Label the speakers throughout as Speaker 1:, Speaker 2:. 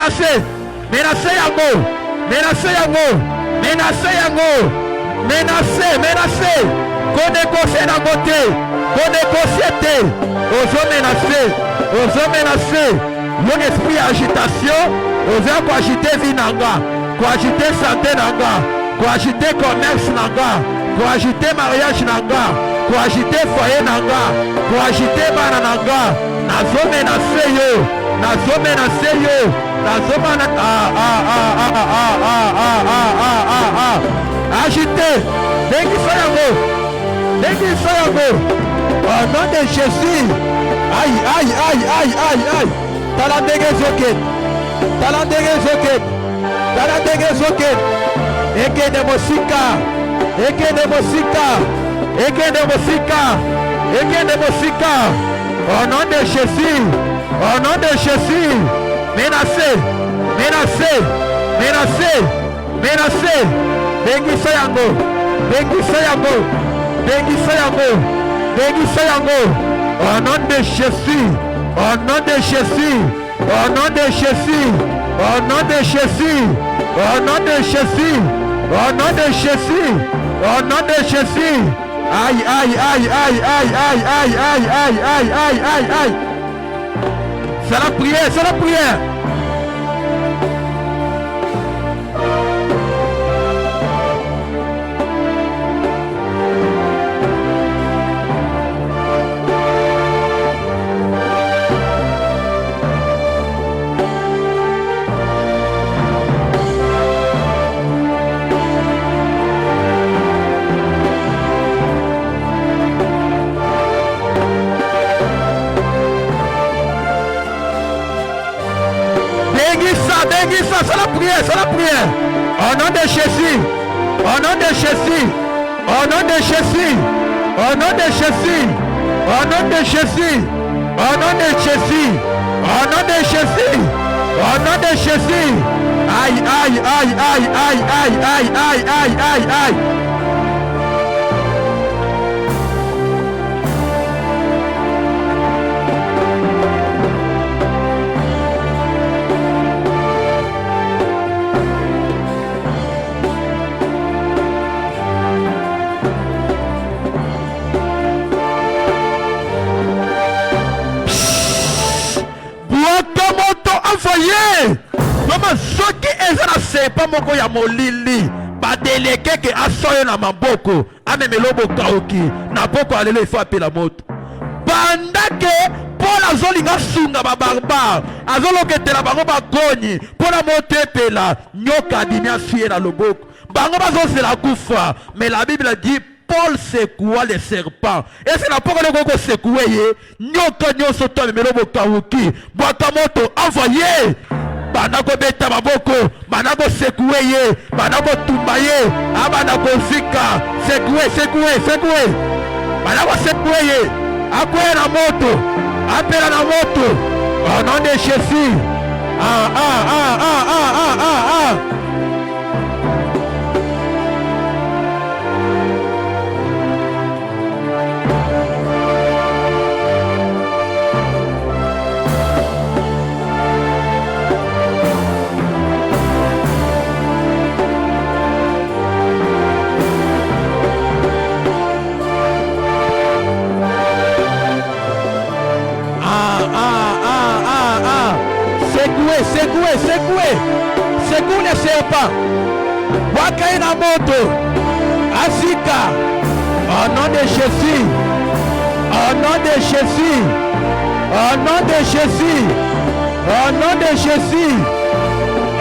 Speaker 1: menacer. Menacer yango. Menacer yango. Menacer yango. Menacer. Qu'on négocie dans côté. Qu'on négocie te. Ozo menacer. Mon esprit agitation. Ozo ko agiter vie nanga. Ko agiter santé nanga. Ko agiter commerce nanga. Ko agiter mariage nanga. Ko agiter foyer nanga. Ko agiter bana nanga. Nazo menacer yo. Nazo menacer yo. Nazo menacer. Agiter. Dengi Soyango. Au nom de Jésus. Aïe. Talandege Zoket. Eke de Mosika. Au nom de Jésus. Menacé. Dengi Soyango. Au nom de Jésus. Aïe. C'est la prière. C'est la prière. Au nom de Jésus. Aïe. Maman soki ezana sepa moko ya molili ba deleke ke asoyo na maboko amemelo bokaoki na boko alelo ifo apela moto bandake Paul azolinga sunga ba barbar azoloketela bango bagoni pona moto epela nyoka adimi asuye na loboko bango bazosela kufa. Mais la Bible dit Paul secoua les serpents. Et c'est la parole que secoué. Nyoka nyoso to memelo bokaoki bwakamoto envoyé. Banako beta maboko, banako secoué, banako tumbaye, abanako zika, secoué. Banako secoué, akoué na moto, appela na moto, au nom de Jésus. Secoue les serpents. Wakaina moto. Asika. Au nom de Jésus.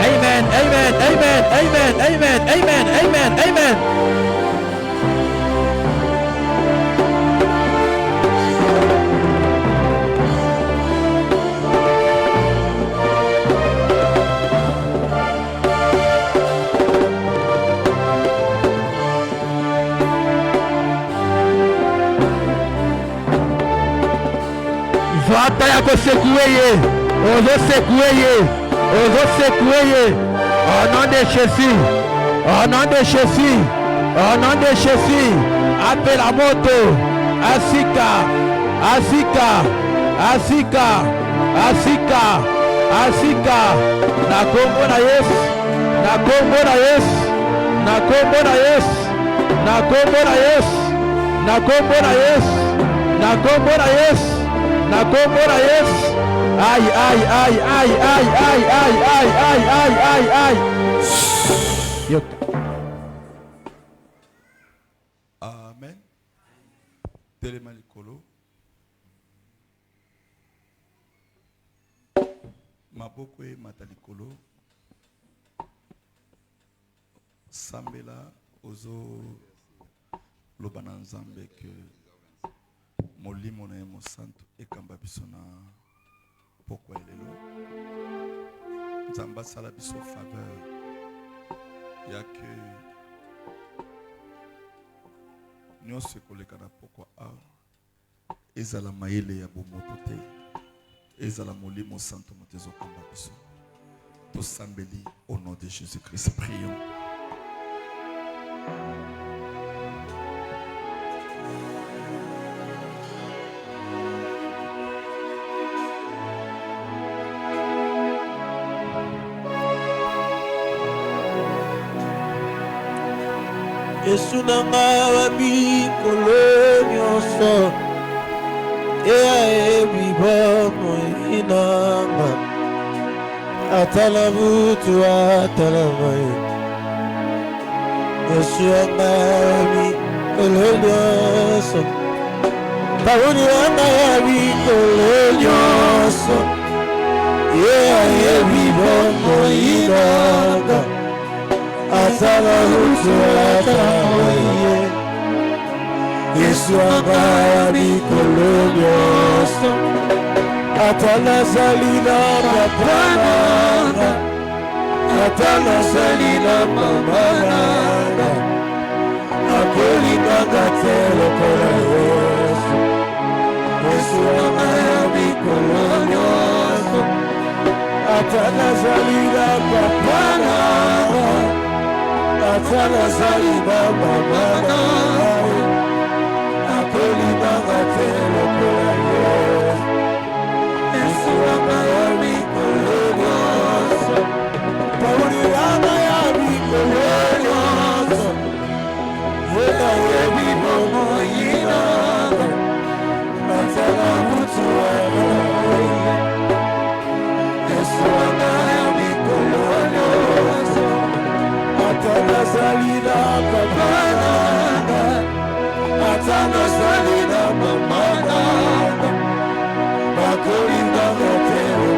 Speaker 1: Amen. Vataya ko secouer. Ozo secouer. Au nom de Jésus. Appelle la moto. Asika. asika na kombo na Yesu, na kombo na Yesu, na kombo na Yesu, na kombo na Yesu, na kombo na Yesu, na kombo na Yesu, na kombo na Yesu. Aïe aïe aïe aïe aïe aïe aïe aïe aïe aïe aïe.
Speaker 2: Amen. Telema likolo. Maboko e matalikolo. Sambela ozo lobana nzambe ke molimo na mo santo ekamba biso na poko elelo. Nzamba sala biso faveur ya ke nyonso ekoleka na poko awa ezala mayele ya bomoto te, ezala molimo santo moto ezokamba biso. Tosambeli au nom de Jésus-Christ, prions.
Speaker 3: Yesu nanga wabi kolonyoso ea ebiba moinanga atala butu atala mai. Yesu nanga wabi kolonyoso tauni nanga wabi kolonyoso ea ebiba moinanga atala butu atala mai. Yesu anga mikolonyoso atala salina papananga atala salina mamananga akolinganga telo kola Yesu. Yesu anga mikolonyoso atala salina papananga atala salina mamananga akolinganga telo kola Yesu. Yesu anga mikolonyoso pauli anga mikolonyoso yena yebi bomo yinanga atala mutu anga. Yesu anga mikolonyoso atala salina papananga atala salina mamananga akolinganga telo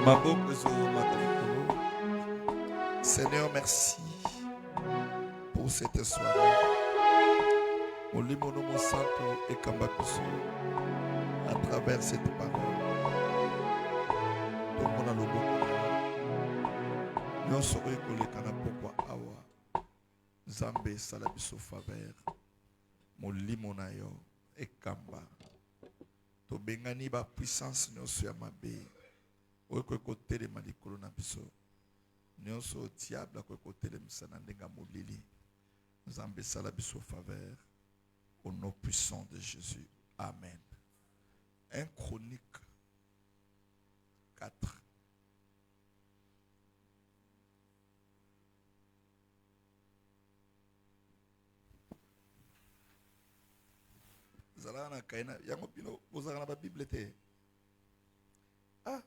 Speaker 2: Maboko ezomata likolo. Seigneur, merci pour cette soirée. Molimo nomo santo ekamba biso à travers cette parole. Tomona loboko. Nyonso ekoleka na pokwa awa. Nzambe esala biso faveur. Molimo na yo ekamba. Tobengani ba puissance nyonso ya mabe. Oyo kotelema likolo na biso. Nyonso diable akokotelemisa na ndenga molili. Nzambe esala biso faveur. Au nom puissant de Jésus. Amen. 1 Chronique 4. Zalana kaina yango bino bozala na Bible te. Ah.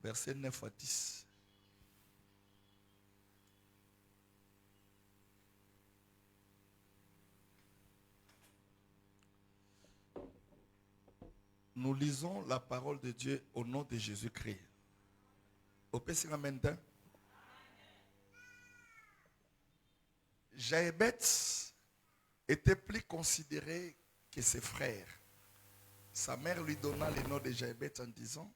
Speaker 2: Verset 9 à 10. Nous lisons la parole de Dieu au nom de Jésus-Christ. Au PC Amen. Jaébet était plus considéré que ses frères. Sa mère lui donna le nom de Jaébet en disant: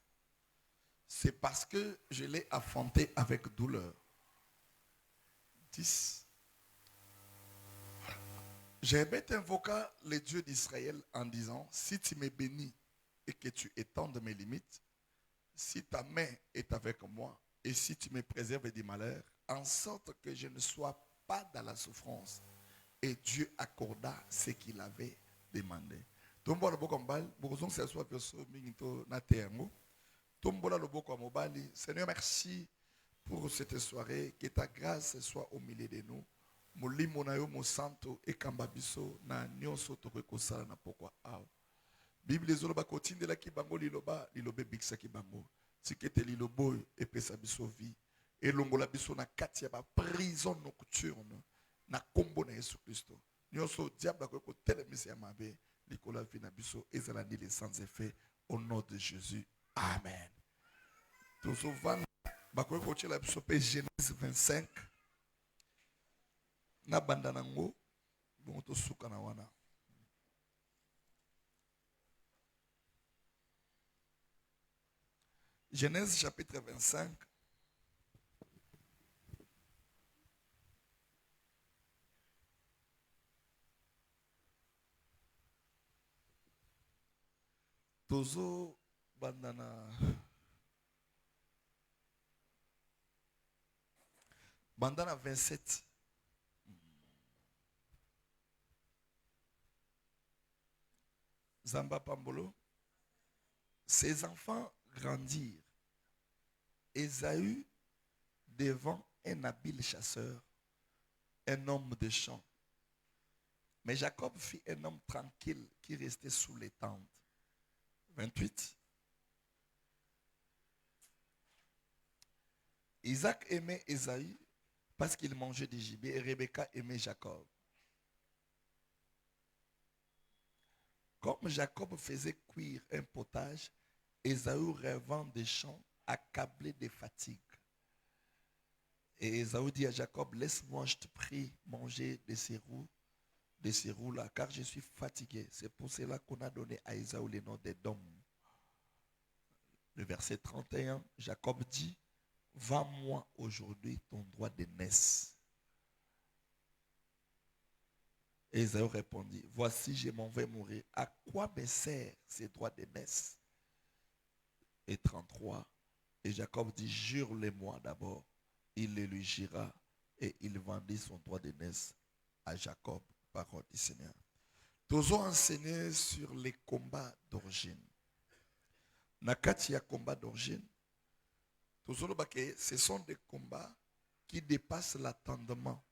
Speaker 2: c'est parce que je l'ai affronté avec douleur. 10. Jaébet invoqua le Dieu d'Israël en disant: si tu me bénis et que tu étendes mes limites, si ta main est avec moi et si tu me préserves du malheur, en sorte que je ne sois pas dans la souffrance. Et Dieu accorda ce qu'il avait demandé. Seigneur, merci pour cette soirée. Que ta grâce soit au milieu de nous. Molimo na yo mo santo ekamba biso na nyonso tokosala na pokwa awa. Bible ezoloba kotindela ki bango liloba lilobe bikisa ki bango. Tikete lilobo epesa biso vie. Elongola biso na kati ya ba prison nocturne na kombo na Yesu Kristo. Nyonso diable ko telemisa ya mabe likola vie na biso ezala ni sans effet au nom de Jésus. Amen. Tozovan bakoy ko tshela biso pe Genèse 25 na banda nango bon to suka na wana. Genèse chapitre 25. Tozo bandana bandana 27. Zamba Pambolo. Ses enfants grandirent. Ésaü devant un habile chasseur, un homme de champ. Mais Jacob fut un homme tranquille qui restait sous les tentes. 28. Isaac aimait Ésaü parce qu'il mangeait du gibier et Rebecca aimait Jacob. Comme Jacob faisait cuire un potage, Ésaü rêvant des champs, accablé de fatigue. Et Ésaü dit à Jacob: laisse-moi, je te prie, manger de ces roues-là, car je suis fatigué. C'est pour cela qu'on a donné à Ésaü le nom d'Édom. Le verset 31, Jacob dit: vends-moi aujourd'hui ton droit d'aînesse. Et Ésaü répondit: voici, je m'en vais mourir. À quoi me sert ces droits d'aînesse? Et 33, et Jacob dit: jure-le-moi d'abord. Il le lui jura et il vendit son droit d'aînesse à Jacob. Parole du Seigneur. Nous avons enseigné sur les combats d'origine. Nakati ya combat d'origine, ce sont des combats qui dépassent l'attendement.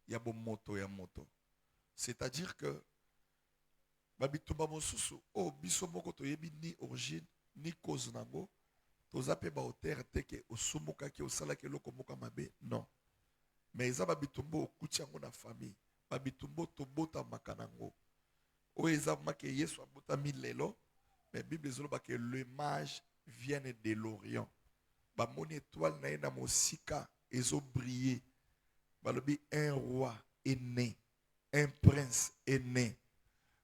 Speaker 2: Ya bo moto ya moto. C'est-à-dire que babituba mosusu o biso moko toyebi ni origine ni cause nango tozape ba hauteur teke osumuka ki osala ke loko moka mabe non. Mais eza ba bitumbo okuti yango na famille. Ba bitumbo tobota makanango. O eza make Yesu abotami lelo. Mais Bible ezoloba que le mage vienne de l'Orient. Ba moni étoile na ena mosika ezo briller. Balobi un roi est né. Un prince est né.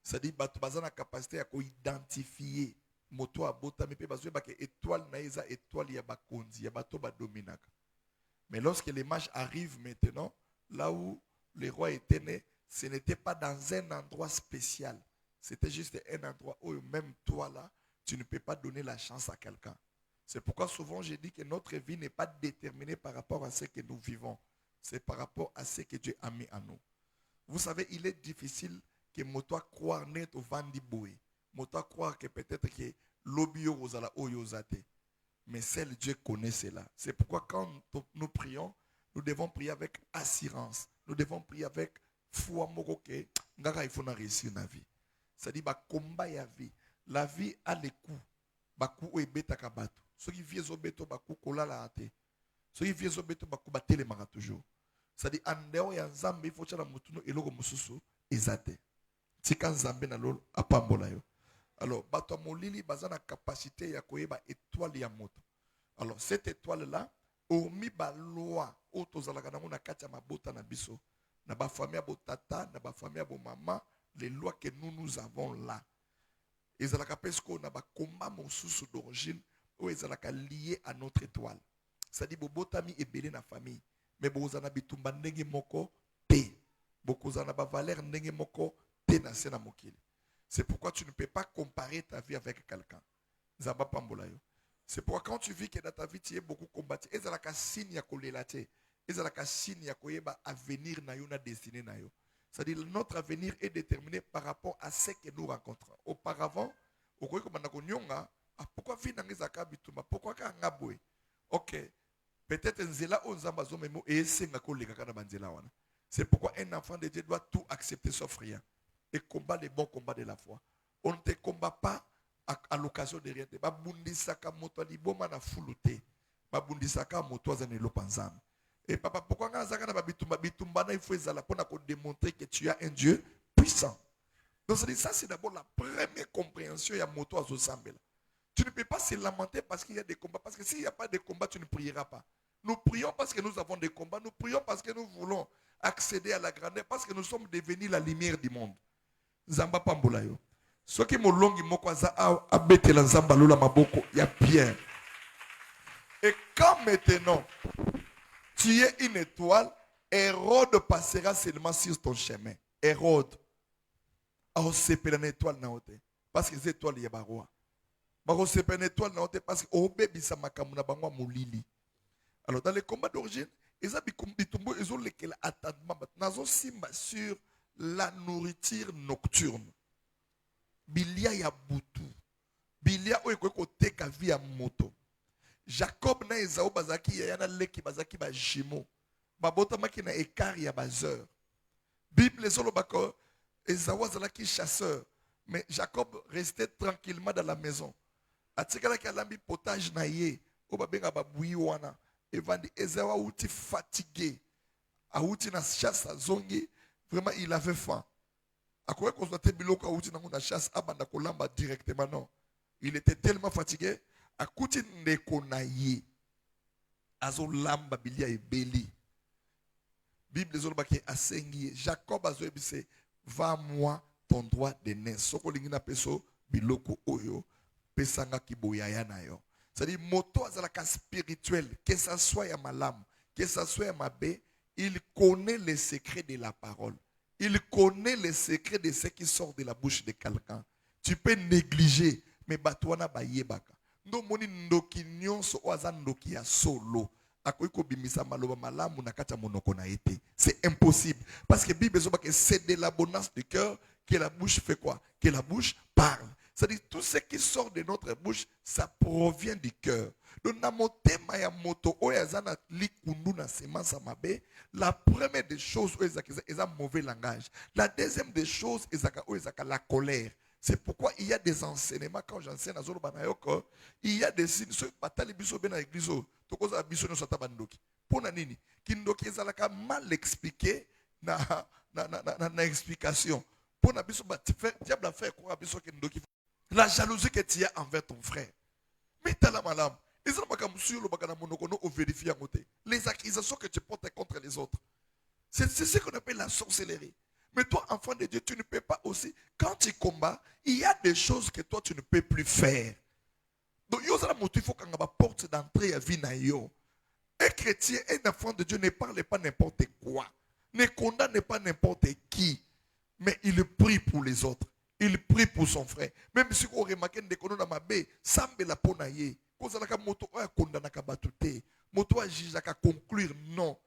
Speaker 2: C'est-à-dire bato bazana capacité à identifier moto abotami pe bazo ba que étoile na eza étoile ya bakonzi ya bato ba dominaka. Mais lorsque les mages arrivent maintenant, là où le roi était né, ce n'était pas dans un endroit spécial. C'était juste un endroit où même toi là, tu ne peux pas donner la chance à quelqu'un. C'est pourquoi souvent je dis que notre vie n'est pas déterminée par rapport à ce que nous vivons. C'est par rapport à ce que Dieu a mis en nous. Vous savez, il est difficile que moto croire net au vandi boy. Moto croire que peut-être que l'obio osala oyozate. Mais seul Dieu connaît cela. C'est pourquoi quand nous prions, nous devons prier avec assurance. Nous devons prier avec foi mokoke. Ngaka il faut réussir na vie. C'est-à-dire ba combat ya vie. La vie a les coups. Ba coup e beta kabato. Ceux qui viennent au beto ba coup kola la ate. Ceux qui viennent au beto ba coup batele mara toujours. C'est-à-dire andeo ya nzambe il faut tchala mutuno eloko mususu ezate. Tika nzambe na lolo apambola yo. Alors, bato molili bazana capacité ya koyeba étoile ya moto. Alors, cette étoile-là, hormis ba loi, otozalaka nango na kati ya mabota na biso, na ba famille ya botata, na ba famille ya bo maman, les lois que nous avons là. Ezalaka pesko na ba combat mosusu d'origine, ou ezalaka lié à notre étoile. C'est-à-dire bobotami ebele na famille, mais bozana bitumba ndenge moko te. Bokozana ba valeur ndenge moko te na sena mokili. C'est pourquoi tu ne peux pas comparer ta vie avec quelqu'un. Zaba pambolayo. C'est pourquoi quand tu vis que dans ta vie tu es beaucoup combattu, ezalaka signe ya kolelate, ezalaka signe ya koyeba avenir na yo na destiné na yo. C'est-à-dire notre avenir est déterminé par rapport à ce que nous rencontrons. Auparavant, okoyi komanda konyonga, pourquoi vie na ngezaka bituma, pourquoi ka ngabwe. OK. Peut-être nzela o nzamba zo memo et senga koleka kana banzela wana. C'est pourquoi un enfant de Dieu doit tout accepter sauf rien. Et combat les bons combats de la foi. On ne te combat pas à l'occasion de rien. Babundisaka moto liboma na fuluté. Babundisaka moto za nelo panzam. Et papa, pourquoi ngazaka na babitumba bitumba na il faut ezala pour démontrer que tu as un Dieu puissant. Donc ça c'est d'abord la première compréhension ya moto azo sambela. Tu ne peux pas se lamenter parce qu'il y a des combats, parce que s'il n'y a pas de combat, tu ne prieras pas. Nous prions parce que nous avons des combats, nous prions parce que nous voulons accéder à la grandeur, parce que nous sommes devenus la lumière du monde. Zamba pambola yo. Soki molongi moko aza abetela nzamba lola maboko ya bien. Et quand maintenant tu es une étoile, Hérode passera seulement sur ton chemin. Hérode a sepela une étoile na ote parce que les étoiles ya ba roi. Ba sepela une étoile na ote parce que obebisa makamuna bangwa molili. Alors dans les combats d'origine, ils ont bitumbo ils ont lesquels attendement nazo simba sur la nourriture nocturne. Bilia ya butu. Bilia oyo teka via moto. Jacob na Esau bazaki ya yana leki bazaki ba jimo. Babota maki na ekari ya bazeur. Bible solo bako Esau azalaki chasseur, mais Jacob restait tranquillement dans la maison. Atikala ki alambi potage na ye, o babenga babui wana. Evandi Esau outi fatigué. A outi na chasse a zongi. Vraiment, il avait faim. À quoi constater biloko outi na ngona chasse abanda kolamba directement non. Il était tellement fatigué. A kuti ndeko na ye. Azo lamba bilia ebeli. Bible zoloba ki asengi Jacob azo ebise va moi ton droit de naissance. Soko lingina peso biloko oyo pesanga kiboyaya na yo. C'est-à-dire moto azalaka spirituel, que ça soit ya malam, que ça soit ya mabe, il connaît les secrets de la parole. Il connaît les secrets de ce qui sort de la bouche de quelqu'un. Tu peux négliger, mais batouana ba yebaka. Ndo moni ndoki nyonso oaza ndoki ya solo. Akoiko bimisa maloba malamu na kata monoko na ete. C'est impossible. Parce que Bible que c'est de l'abondance du cœur que la bouche fait quoi? Que la bouche parle. C'est-à-dire tout ce qui sort de notre bouche, ça provient du cœur. Donc, la première des choses, c'est un mauvais langage. La deuxième des choses, c'est la colère. C'est pourquoi il y a des enseignements, quand j'enseigne à Zolobanayoko, il y a des signes, ceux qui battent biso ben l'église, tout cause à biso ne soit pas bandoki. Pour nanini, kindoki ezalaka mal expliqué na explication. Pour na biso diable a fait quoi biso kindoki. La jalousie que tu as envers ton frère. Mais t'as la malade. Les accusations que tu portes contre les autres. C'est ce qu'on appelle la sorcellerie. Mais toi, enfant de Dieu, tu ne peux pas aussi. Quand tu combats, il y a des choses que toi, tu ne peux plus faire. Donc, il faut qu'on ait une porte d'entrée à vie. Un chrétien, un enfant de Dieu ne parle pas n'importe quoi. Ne condamne pas n'importe qui. Mais il prie pour les autres. Il prie pour son frère. Même si on remarque que dans ma baie, semble la ponaye. Quand on a moto a condamné à battre, moto a jugé à conclure non.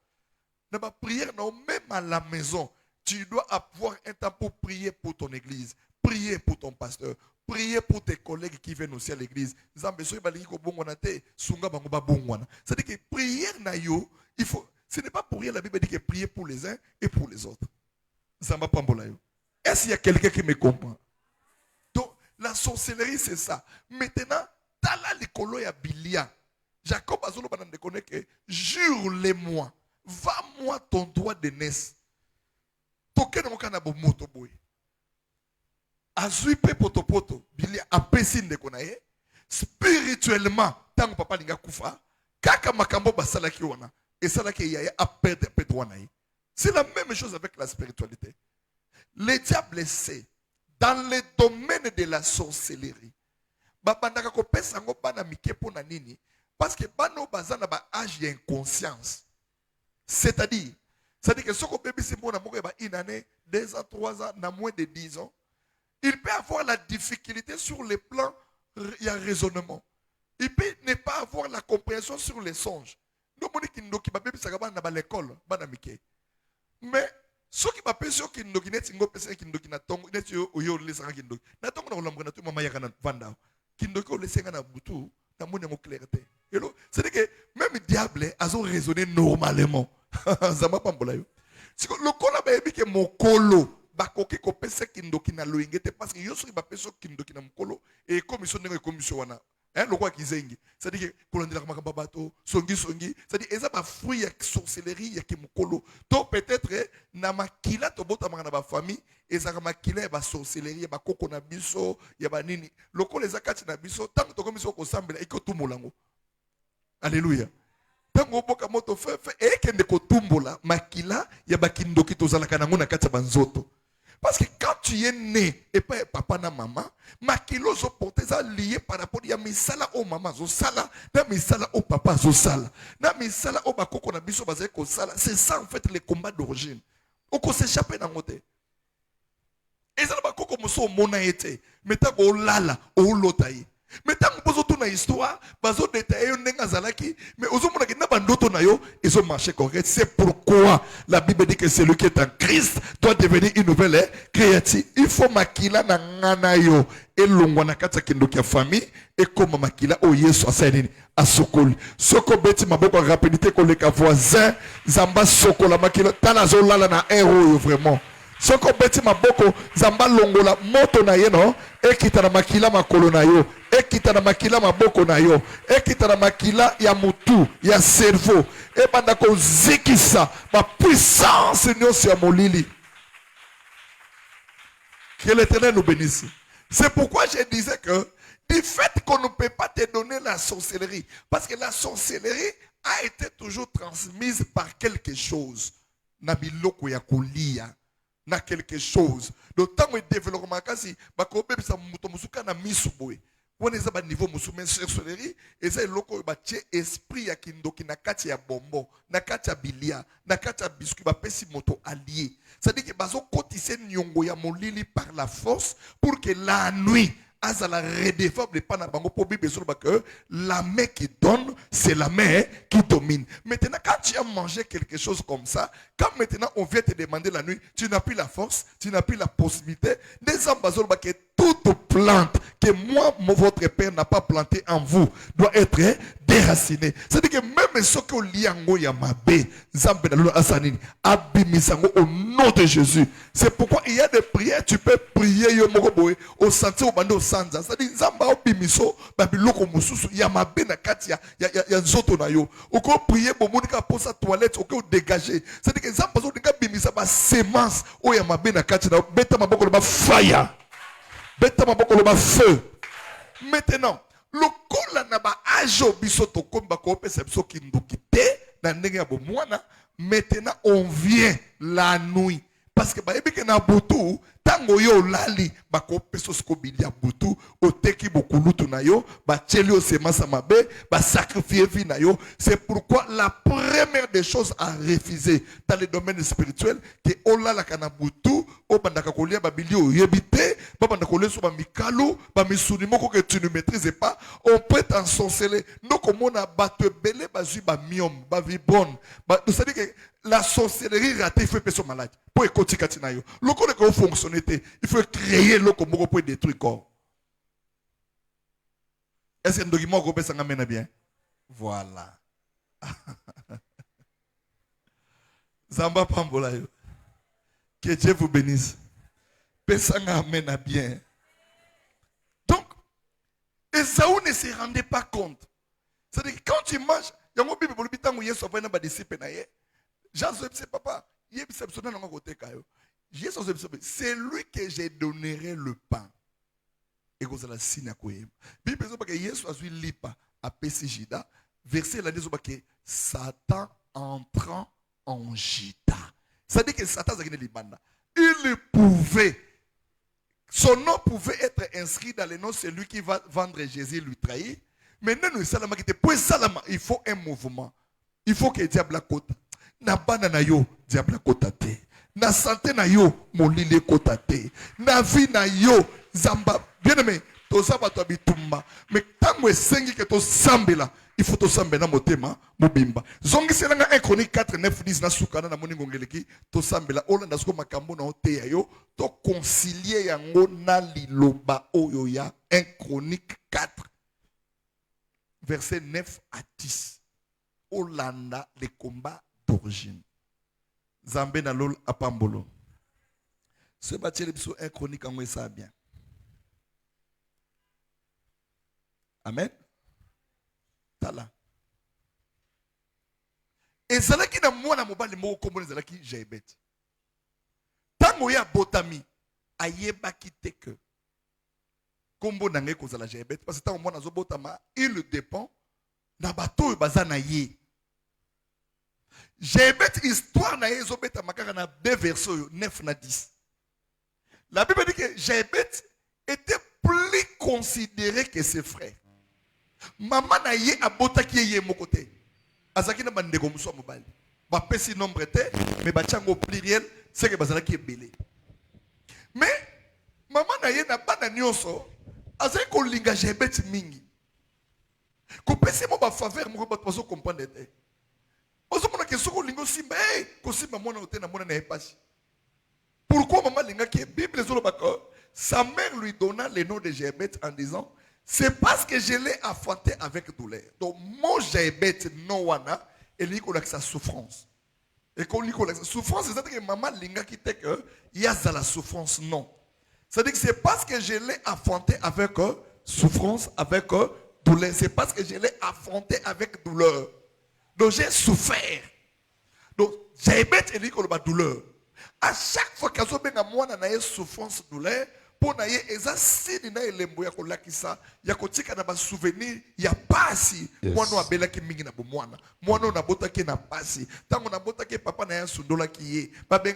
Speaker 2: Dans ma prière, non, même à la maison, tu dois avoir un temps pour prier pour ton église, prier pour ton pasteur, prier pour tes collègues qui viennent aussi à l'église. C'est-à-dire que prière, il faut. Ce n'est pas pour rien la Bible dit que prier pour les uns et pour les autres. Est-ce qu'il y a quelqu'un qui me comprend? Donc, la sorcellerie, c'est ça. Maintenant, tala likolo ya bilia. Jacob a zolo banane connaît que jure-les-moi. Va-moi ton droit de naissance. Toke na mokana bo moto boy. Azui pe poto bilia apesi ndeko na ye. Spirituellement, tango papa linga kufa, kaka makambo basala ki wana. Et ça là que yaya a perdre droit na ye. C'est la même chose avec la spiritualité. Le diable sait dans le domaine de la sorcellerie. Babandaka ko pesa ngo bana mike pona nini parce que bano bazana ba âge d'inconscience. C'est-à-dire que ce qu'on bébé c'est bon na moko ba une année, 2 ans, 3 ans, na moins de 10 ans, il peut avoir la difficulté sur le plan il y a raisonnement. Il peut ne pas avoir la compréhension sur les songes. Nous moni kindoki ba bébé ça na ba l'école, bana mike. Mais ce qui m'a fait sur kindoki net ngo pesa kindoki na tongo net yo le sanga kindoki. Na tongo na olambra na tu mama ya kana vanda. Kindoki o le senga na butu na moni mo clarté. C'est-à-dire que même le diable a raisonné normalement. Zama pambola yo. Si le kola ba ebi ke mokolo ba koki ko pesa kindoki na loingete parce que yo so ba pesa kindoki na mokolo et commission ndenge commission wana. Le roi qui zengi. C'est-à-dire que kolondela kama babato, songi. C'est-à-dire eza ba fruit ya sorcellerie ya kimukolo. Donc peut-être na makila to bota manga na ba famille, eza ka makila ya ba sorcellerie ya ba koko na biso, ya ba nini. Lokolo eza kati na biso, tant to komiso ko sambela iko tumulango. Alléluia. Tango boka moto fe e kende ko tumbola makila ya ba kindoki to zalaka nango na kati ya banzoto. Parce que quand tu es né et pas papa na maman, ma kilo zo porté ça lié par rapport à misala au maman zo sala, na misala au papa zo sala, na misala au bakoko na biso bazé ko sala. C'est ça en fait le combat d'origine. On ko s'échapper dans côté. Et ça bakoko muso mona été, meta ko lala o lotayi. Mais tant que vous avez une histoire, vous avez détaillé mais vous avez ils ont marché correct. C'est pourquoi la Bible dit que celui qui est en Christ doit devenir une nouvelle créature. Il faut makila na nganayo et longwana kata kindoki famille et comme makila o yesu asanini asokoli. Soko beti maboko rapidité ko leka voisin zamba sokola makila tanazo lala na héros vraiment. Soko beti maboko zamba longola moto na ye no ekita na makila makolo na yo ekita na makila maboko na yo ekita na makila ya mutu ya cerveau e banda ko zikisa ma puissance nyonso ya molili. Que l'Éternel nous bénisse. C'est pourquoi je disais que du fait qu'on ne peut pas te donner la sorcellerie, parce que la sorcellerie a été toujours transmise par quelque chose na biloko ya kolia na quelque chose. Donc tant que développement kasi bakobe bisa muto musuka na misuboy. On est à niveau musulman sorcellerie et ça loko ba tie esprit ya kindoki na kati ya bombo, na kati ya bilia, na kati ya biscuit ba pesi moto allié. C'est-à-dire que bazo kotise nyongo ya molili par la force pour que la nuit azala redevable pas na bango pour bible sur que la main qui donne c'est la main qui domine. Maintenant quand tu as mangé quelque chose comme ça, quand maintenant on vient te demander la nuit, tu n'as plus la force, tu n'as plus la possibilité des ambassadeurs que toute plante que moi votre père n'a pas planté en vous doit être déraciné. C'est-à-dire que même ceux qui ont lié en Yamabe, Zambé Nalula Asanini, Abimisango au nom de Jésus. C'est pourquoi il y a des prières, tu peux prier au santé au bando sanza. C'est-à-dire Zamba Abimiso, Babiloko Mususu, Yamabe Nakatia, Yanzoto Nayo. Ou qu'on prier pour Monika pour sa toilette, ou qu'on dégager. C'est-à-dire que Zamba Zonika Bimisa, ba sémence, au Yamabe Nakatia, Beta Maboko ba fire. Beta Maboko ba feu. Maintenant, le kola na ba ajo bisoto komba ko pesa biso kindukite na ndenge ya bomwana. Maintenant on vient la nuit parce que ba ebike na butu tango yo lali ba ko pesa sko bilia butu o teki bokulutu na yo ba tcheli o semasa mabe ba sacrifier vie na yo. C'est pourquoi la première des choses à refuser dans le domaine spirituel que ola la kana butu o bandaka kolia ba bilio yebite ba bandaka kolia so ba mikalo ba misuni moko que tu ne maîtrises pas. On peut t'ensorceler. Donc comme on a battu belé bazui ba miom ba vibron ba ça dit que la sorcellerie ratée il faut personne malade pour écouter katinayo. Le corps de fonctionnalité il faut créer le comme pour détruire le corps. Est-ce que un document qu'on peut s'en amener bien? Voilà. Zamba Pambola yo. Que Dieu vous bénisse. Personne amène bien. Donc, Esaü ne se rendait pas compte. C'est-à-dire que quand tu manges, il y a un peu de temps où il y a un disciple. Jésus dit, papa, c'est lui que je donnerai le pain. Et vous allez signer à quoi? Bible dit que Jésus a dit lipa à Pesijida. Verset là dit que Satan entrant en Jida. C'est-à-dire que Satan a gagné l'ibanda. Il pouvait, son nom pouvait être inscrit dans le nom de celui qui va vendre Jésus lui trahir. Maintenant, il faut un mouvement. Il faut que le diable côte. Na banana yo, diable côte. Na santé na yo, molile côte. Na vie na yo, zamba. Bien aimé, to zamba to bitumba. Mais tant que sengi que to sambela, il faut to sambela motema, mobimba. Zongi selanga 1 Chronique 4, 9, 10 na sukana na moningongeleki, to sambela. Ola na sko makambo na ote yo, to concilier yango na liloba oyo ya 1 Chronique 4. Verset 9 à 10. Olanda, les combats d'origine. Zambé na lol apambolo. Ce bâti sur 1 Chronique en ça bien. Amen. Tala. Et ça là qui na moi na mobile mo kombo ça là qui jaibet. Tango ya botami ayeba kite que kombo nangé ko za la jaibet parce que tango moi na zo botama il dépend na bato bazana ye. Jaibet histoire na yezo beta makaka na 2 versets 9 na 10. La Bible dit que Jaibet était plus considéré que ses frères. Maman na ye abota ki ye mokote. Azaki na bandeko muso mobali. Ba pesi nombre te mais ba chango pluriel c'est que bazala ki belé. Mais maman na ye na bana nyonso azaki ko linga Jaibet mingi. Ko pesi mo ba faveur mo ba poso comprendre te. Ozo mona ke soko lingo simba ko simba mona ote na mona na epasi. Pourquoi maman linga qui est Bible sa mère lui donna le nom de Jaibet en disant c'est parce que je l'ai affronté avec douleur. Donc mon Jaibet non wana et lui connaît sa souffrance. Et qu'on lui connaît sa souffrance, c'est-à-dire que maman linga qui était que il y a la souffrance non. C'est-à-dire que c'est parce que je l'ai affronté avec souffrance, avec douleur. C'est parce que je l'ai affronté avec douleur. Donc j'ai souffert. Donc Jaibet et lui connaît la douleur. À chaque fois que vous avez souffrance, douleur, pour que vous ayez un souvenir, il n'y a pas si. Moi, je suis un peu de moi. Moi, je suis un peu si. Tant que vous avez papa na sundola qui est, c'est-à-dire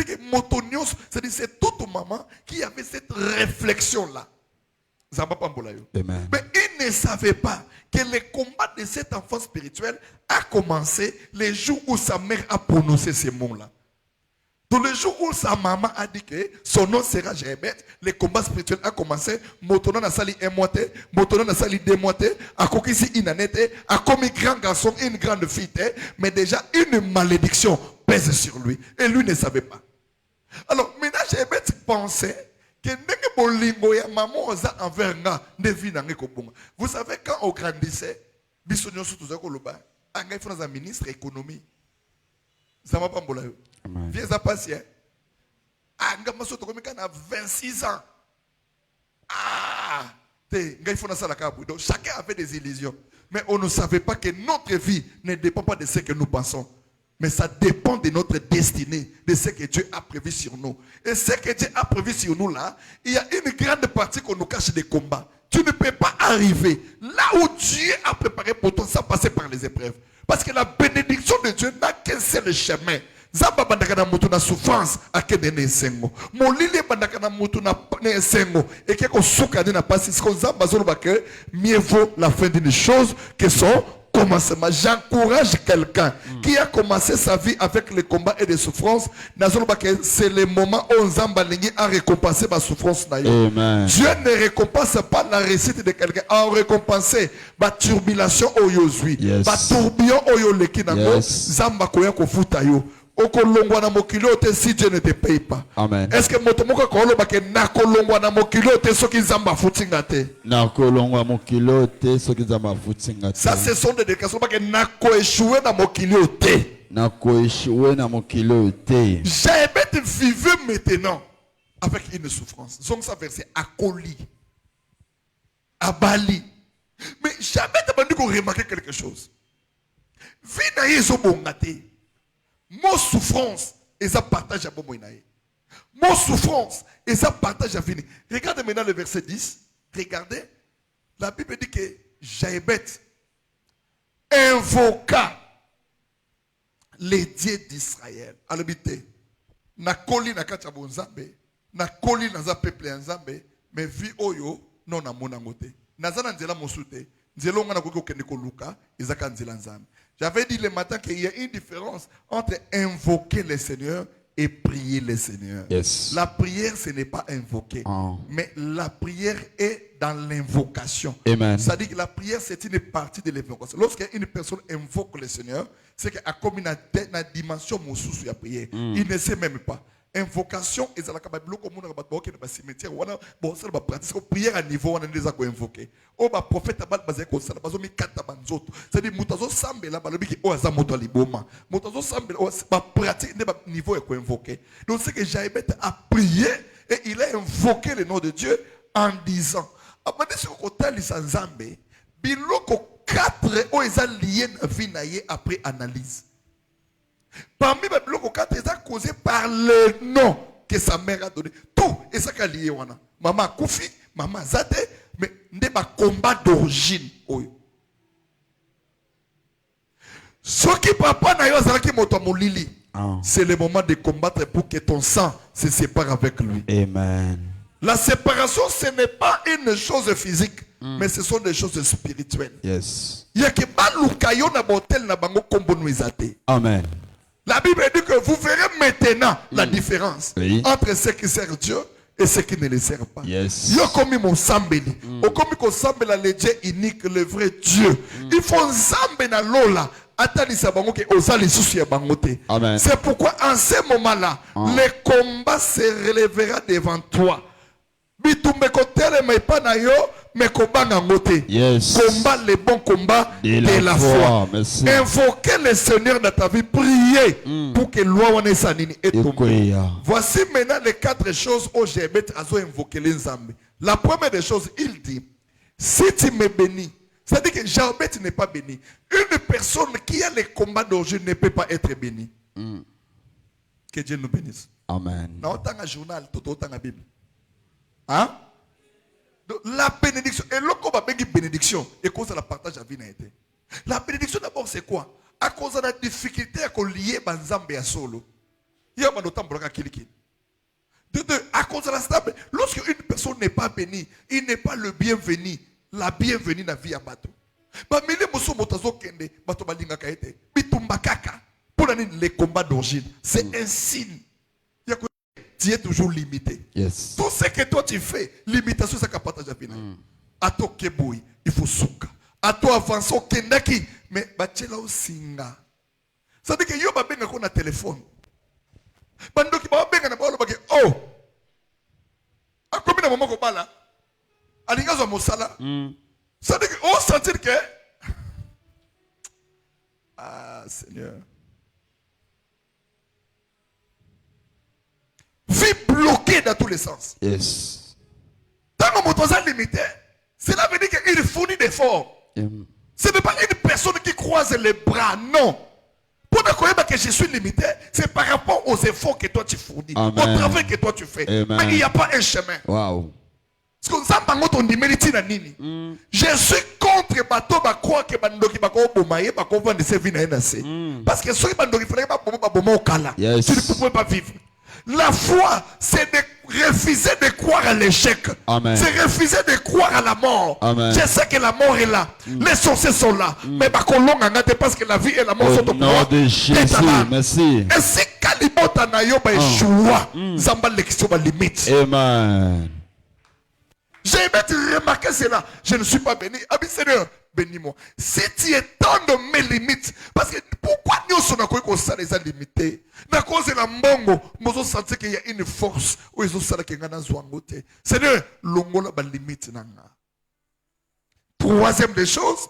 Speaker 2: que motonios, c'est toute maman qui avait cette réflexion-là.
Speaker 3: Amen.
Speaker 2: Mais il ne savait pas que le combat de cet enfant spirituel a commencé le jour où sa mère a prononcé ces mots-là. Donc le jour où sa maman a dit que son nom sera Jaibet, le combat spirituel a commencé. Motono na sali un mois, motono na sali 2 mois, a kokisi une année, a commis grand garçon et une grande fille, mais déjà une malédiction pèse sur lui et lui ne savait pas. Alors maintenant Jaibet pensait ndenge bolingo ya maman oza envers nga nde vie na ngai kobonga. Vous savez quand on grandissait biso nyonso tozali koloba ngai fona za ministre économie zama pambola yo vie za pasi nga maso tokomi kana 26 ans ngai fona sala ka donc chacun avait des illusions mais on ne savait pas que notre vie ne dépend pas de ce que nous pensons. Mais ça dépend de notre destinée, de ce que Dieu a prévu sur nous. Et ce que Dieu a prévu sur nous là, il y a une grande partie qu'on nous cache des combats. Tu ne peux pas arriver là où Dieu a préparé pour toi sans passer par les épreuves. Parce que la bénédiction de Dieu n'a qu'un seul chemin. Zamba bandakana mutu na souffrance akende ne sengo. Molile bandakana mutu na ne sengo. Et que suka na pasi ko zamba zolo bake mieux vaut la fin d'une chose que son commencement. J'encourage quelqu'un qui a commencé sa vie avec les combats et les souffrances. C'est le moment où Nzambalingi a récompensé ma souffrance. Dieu ne récompense pas la réussite de quelqu'un. A récompensé ma turbulation au yozui. Ma tourbillon au yoleki nango. Zamba koya kofuta yo. Si Dieu ne te paye pas. Amen. Est-ce que motomoka kolo bake nakolongwa na mokilo te soki Zamba futinga te? Nakolongwa mokilo te soki Zamba futinga te. Ça ce sont des déclarations bake nako échouer na mokilo te. Nako échouer na mokilo te. Jaébet vivait maintenant avec une souffrance. Donc ça verset Akoli. Abali. Mais jamais t'as pas dit qu'on remarquait quelque chose. Vina yeso bongate. Mon souffrance, et ça partage à Bomoinaï. Mon souffrance, et ça partage à Vini. Regardez maintenant le verset 10. Regardez. La Bible dit que Jaébet invoqua les dieux d'Israël. Alors, na koli na kachabon Nzambe, na koli na za peuple Nzambe, mais vi oyo non na monangote. Nazana nzela mosute, nzelo ngana koko kende ko luka, izaka nzela Nzambe. J'avais dit le matin qu'il y a une différence entre invoquer le Seigneur et prier le Seigneur. Yes. La prière, ce n'est pas invoquer. Mais la prière est dans l'invocation. C'est-à-dire que la prière, c'est une partie de l'invocation. Lorsqu'une personne invoque le Seigneur, c'est qu'elle a comme une dimension de la prière. Il ne sait même pas. Invocation et la cimetière prière à niveau on a déjà invoqué o ba prophète abal bazé ko sala bazo mi kata banzoto c'est-à-dire mutazo sambela balobi ki o aza moto liboma mutazo sambela ba pratique ne ba niveau ko invoqué donc c'est que Jaébet a prié et il a invoqué le nom de Dieu en disant abandi sur côté lisanzambe biloko 4 o eza lié na vie na ye après analyse. Parmi les blocs 4, ils ont causé par le nom que sa mère a donné. Tout est ça qu'a lié. Maman Koufi, maman Zate, mais n'est pas combat d'origine. Ce qui papa n'a pas qui motomolili. C'est le moment de combattre pour que ton sang se sépare avec lui. Amen. La séparation, ce n'est pas une chose physique, mais ce sont des choses spirituelles. Yes. Il y a que balukayo na botel na bango kombo nuizate. Amen. La Bible dit que vous verrez maintenant la différence entre ceux qui servent Dieu et ceux qui ne le servent pas. Yes. Yo komi mon sambeli. O komi ko sambela le Dieu unique, le vrai Dieu. Il faut zambe na lola. C'est pourquoi en ce moment-là, le combat se relèvera devant toi. Yes. Combat le bon combat de la foi. Invoquez le Seigneur dans ta vie. Priez pour que loi est tombée. Voici maintenant les 4 choses où j'ai invoqué les âmes. La première des choses, il dit, si tu me bénis, c'est-à-dire que Jaébet n'est pas béni. Une personne qui a les combats d'origine ne peut pas être bénie. Que Dieu nous bénisse. Amen. Dans un journal, tout autant la Bible. Hein? Donc, la bénédiction. Et l'autre bénédiction, et cause de la partage à vie n'a été. La bénédiction d'abord c'est quoi? À cause de la difficulté à lier Banzambe à solo. Il y a un autre bloc à Kiliki. De deux, à cause de la stable. Lorsque une personne n'est pas bénie, il n'est pas le bienvenu. La bienvenue dans la vie à bateau. Pour les combats d'origine, c'est un signe. Tu es toujours limité. Yes. Tout ce que toi tu fais, limitation, c'est qu'à partager la vie. À toi keboui, il faut souka. À toi avancer, kendaki, mais bachela au singa. Ça veut dire que yo ba benga ko na téléphone. Bando ki ba benga na ba lo ba ke oh.
Speaker 3: na maman ko bala. Alinga zo mosala. Ça dit on sentir que ah Seigneur. Vie bloquée dans tous les sens.
Speaker 1: Yes.
Speaker 3: Tant que mon temps limité, cela veut dire qu'il fournit des efforts. Ce n'est pas une personne qui croise les bras, non. Pour ne connaître que je suis limité, c'est par rapport aux efforts que toi tu fournis, au travail que toi tu fais.
Speaker 1: Amen.
Speaker 3: Mais il n'y a pas un chemin.
Speaker 1: Wow.
Speaker 3: Parce que je suis contre bateau ba croire que bandoki ba ko bomaye ba ko vendre ses vies na NAC. Parce que ceux qui bandoki fallait pas bomo kala. Tu ne peux pas vivre. La foi, c'est de refuser de croire à l'échec. C'est refuser de croire à la mort. Amen. Je sais que la mort est là. Les sorciers sont là. Mais parce que la vie et la mort sont au pouvoir.
Speaker 1: De Jésus, merci.
Speaker 3: Et si Kalibota na yo ba échoua, zamba l'extion ba limite.
Speaker 1: Amen.
Speaker 3: J'ai aimé remarquer cela. Je ne suis pas béni. Abi Seigneur, bénis-moi. Si tu étends mes limites, parce que pourquoi nous sommes les limités? Na cause de la mbongo, nous sentir qu'il y a une force où ils ont ça qui ngana zwangote. Seigneur, longola ba limite nanga. Troisième des choses,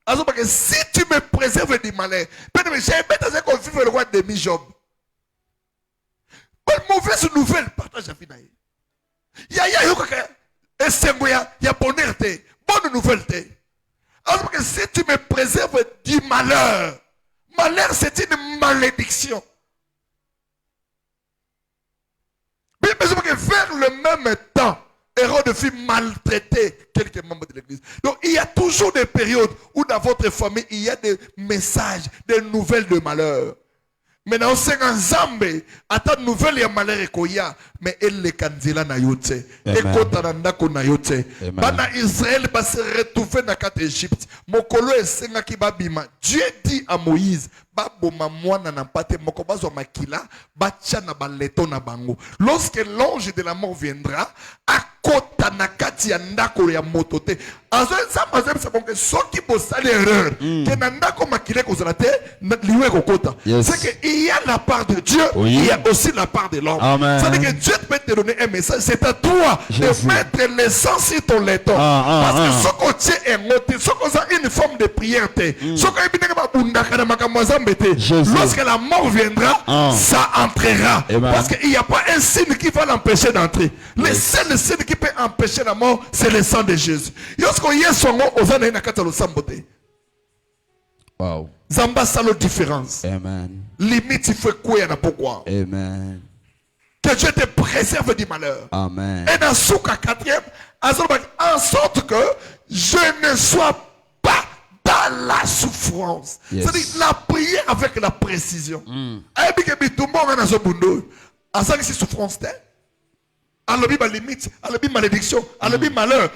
Speaker 3: alors parce que si tu me préserves du malheur, j'ai aimé dans qu'on vive le roi de demi-job. Bonne mauvaise nouvelle, partage la vie naïe. Ya bonheur. Bonne nouvelle. Alors que si tu me préserves du malheur, malheur c'est une malédiction. Mais que vers le même temps, Hérode fut maltraité quelques membres de l'église. Donc il y a toujours des périodes où dans votre famille il y a des messages, des nouvelles de malheur. Maintenant, c'est un Zambé. Attends, nouvelle ya malheur ekoya. Mais elle le kandila na yote. Et kotaranda ko na yote. Bana Israël va se retrouver dans quatre Égypte. Mokolo esenga ki babima. Dieu dit à Moïse, baboma mwana na pate moko bazo makila, bacha na baleto na bango. Lorsque l'ange de la mort viendra, akota na kati ya ndako ya motote. Azo Zamba c'est bon que ceux qui bossent l'erreur, que na ndako makile ko zalate, liwe kokota. C'est que il y a la part de Dieu, il y a aussi la part de l'homme. C'est-à-dire que Dieu peut te donner un message, c'est à toi de mettre l'essence sur ton laiton. Parce que ce côté est monté, ce côté a une forme de prière. Lorsque la mort viendra, ça entrera. Parce qu'il n'y a pas un signe qui va l'empêcher d'entrer. Le seul signe qui peut empêcher la mort, c'est le sang de Jésus.
Speaker 1: Wow.
Speaker 3: Zamba salo différence.
Speaker 1: Amen.
Speaker 3: Limite il faut quoi na pourquoi.
Speaker 1: Amen.
Speaker 3: Que Dieu te préserve du malheur.
Speaker 1: Amen.
Speaker 3: Et dans Souka 4e, en sorte que je ne sois pas dans la souffrance. C'est-à-dire la prière avec la précision. Et puis tout le monde dans ce monde. À ça que c'est souffrance. Alobi ma limite, alobi malédiction, alobi malheur.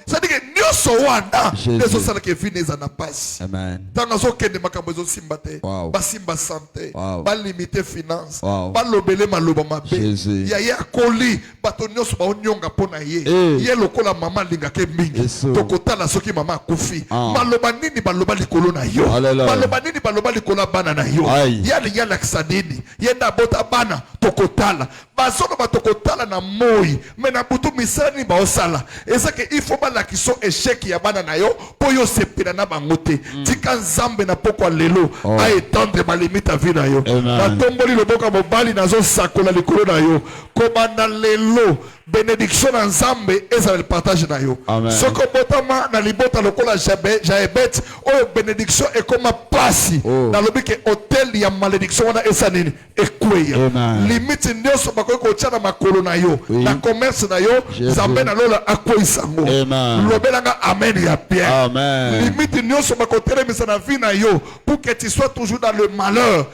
Speaker 3: C'est-à-dire que nous sommes là. Les gens qui viennent à la passe.
Speaker 1: Amen.
Speaker 3: Dans nos autres de makambozo simbate, basimba santé, bas limité finance, bas lobele maloba mabe. Ya koli, batonyo so ba onyonga pona ye. Ye lokola mama linga ke mingi. Tokota la soki mama kufi. Maloba nini baloba likolo na yo. Maloba nini baloba likolo bana na yo. Ya la ksadini. Ye na bota bana tokotala. Bazono batokotala na moi mais na butu misani ba osala eza que il faut ba la kiso échec ya bana na yo po yo sepela na bangote tika nzambe na poko lelo a étendre ma limite à vie na yo na tomboli loboka mobali nazo sakola likolo na yo komanda lelo bénédiction na nzambe eza le partage na yo soko botama na libota lokola jaebet o bénédiction et comme pasi na lobike hôtel ya malédiction wana esa nini ekweya limite nyoso bakoki kotia makolo na yo na commerce na yo nzambe na lola akweisango lobelanga amen ya pierre limite nyoso bakotelemisa na vie na yo pour que tu sois toujours dans le malheur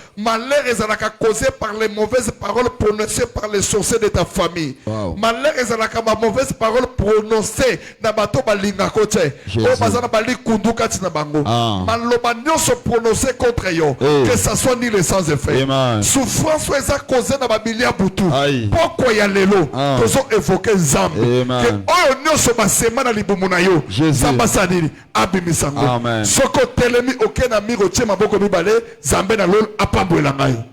Speaker 3: ezalaka causé par les mauvaises paroles prononcées par les sorciers de ta famille malheur ezalaka ba mauvaises paroles prononcées na bato balingako te o bazana bali kunduka tina bango maloba nyoso prononcé contre yo que ça soit ni le sans effet souffrance eza causé na babilia butu poko ya lelo tozo évoquer nzambe que oyo nyoso basema na libumu na yo nzambe asalili abimisango soko telemi oke na miro tie maboko mibale nzambe na lolo apambolela ngai.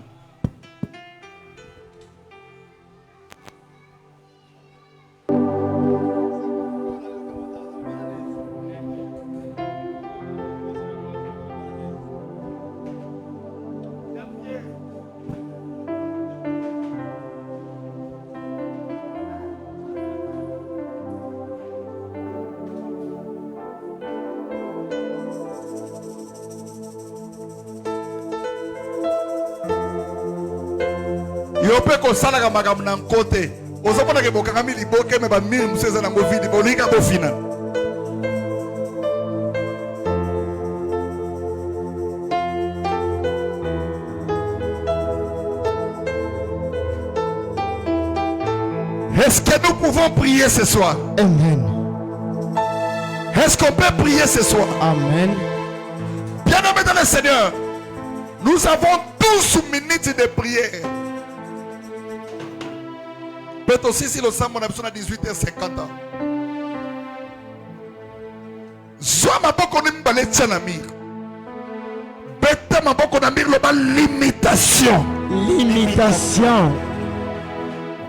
Speaker 3: Yo pe ko sala ka makambo na côté. Ozomona ke bokangami liboke me ba mire museza na vide bolika bo fina. Est-ce que nous pouvons prier ce soir?
Speaker 1: Amen.
Speaker 3: Est-ce qu'on peut prier ce soir?
Speaker 1: Amen.
Speaker 3: Bien-aimés dans le Seigneur, nous avons 12 minutes de prière. Peut-être aussi si le samedi on a besoin de 18h50. Soit ma boko ni mbale tchanamir. Bête ma boko na mir le limitation.
Speaker 1: Limitation.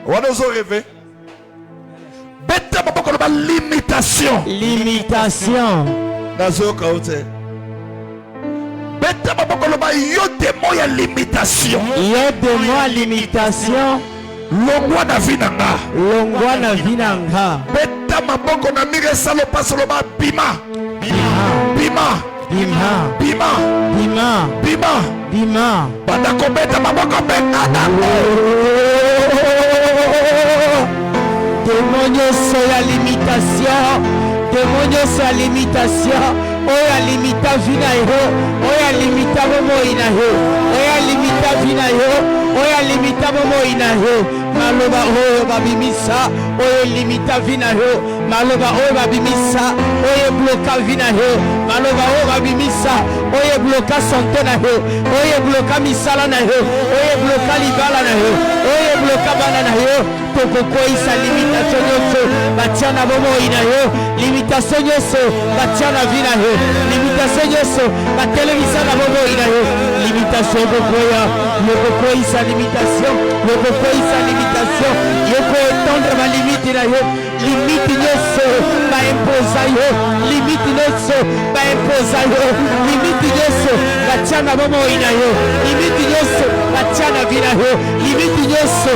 Speaker 3: On a rêvé. Bête ma boko na limitation.
Speaker 1: Limitation.
Speaker 3: Nazo kaote. Bête ma boko na yo démon ya limitation.
Speaker 1: Yo démon limitation.
Speaker 3: Longwa na vinanga.
Speaker 1: Longwa na vinanga.
Speaker 3: Beta maboko na mire salo pasolo ba bima. Bima.
Speaker 1: Bima.
Speaker 3: Bima.
Speaker 1: Bima.
Speaker 3: Bima.
Speaker 1: Bima.
Speaker 3: Bata ko beta maboko beta na.
Speaker 1: Démonio la limitation. Démonio la limitation. Oya limita vina yo. Oya limita momo ina yo. Oya limita vina yo. Oya limita momo ina yo. Maloba oyo babimisa. Oya limita vina yo. Maloba oyo babimisa. Oya bloka vina yo. Maloba oyo babimisa. Oya bloka santé na yo. Oya bloka misala na yo. Oya bloka libala na yo. Oya bloka bana na yo. Tokokoisa limitation yoso. Batiana momo ina yo. Limitation yoso. Batiana vina yo. Limitation yoso. Batelevisa na momo ina yo. Limitation kokoya. Yokokoisa limitation. Yokokoisa limitation. Yoko étendre ma limite na yo. Limite yoso. Ba imposa yo. Limite yoso. Ba imposa yo. Limite yoso. Batiana momo ina yo. Limite yoso. Batiana vina yo. Limite yoso.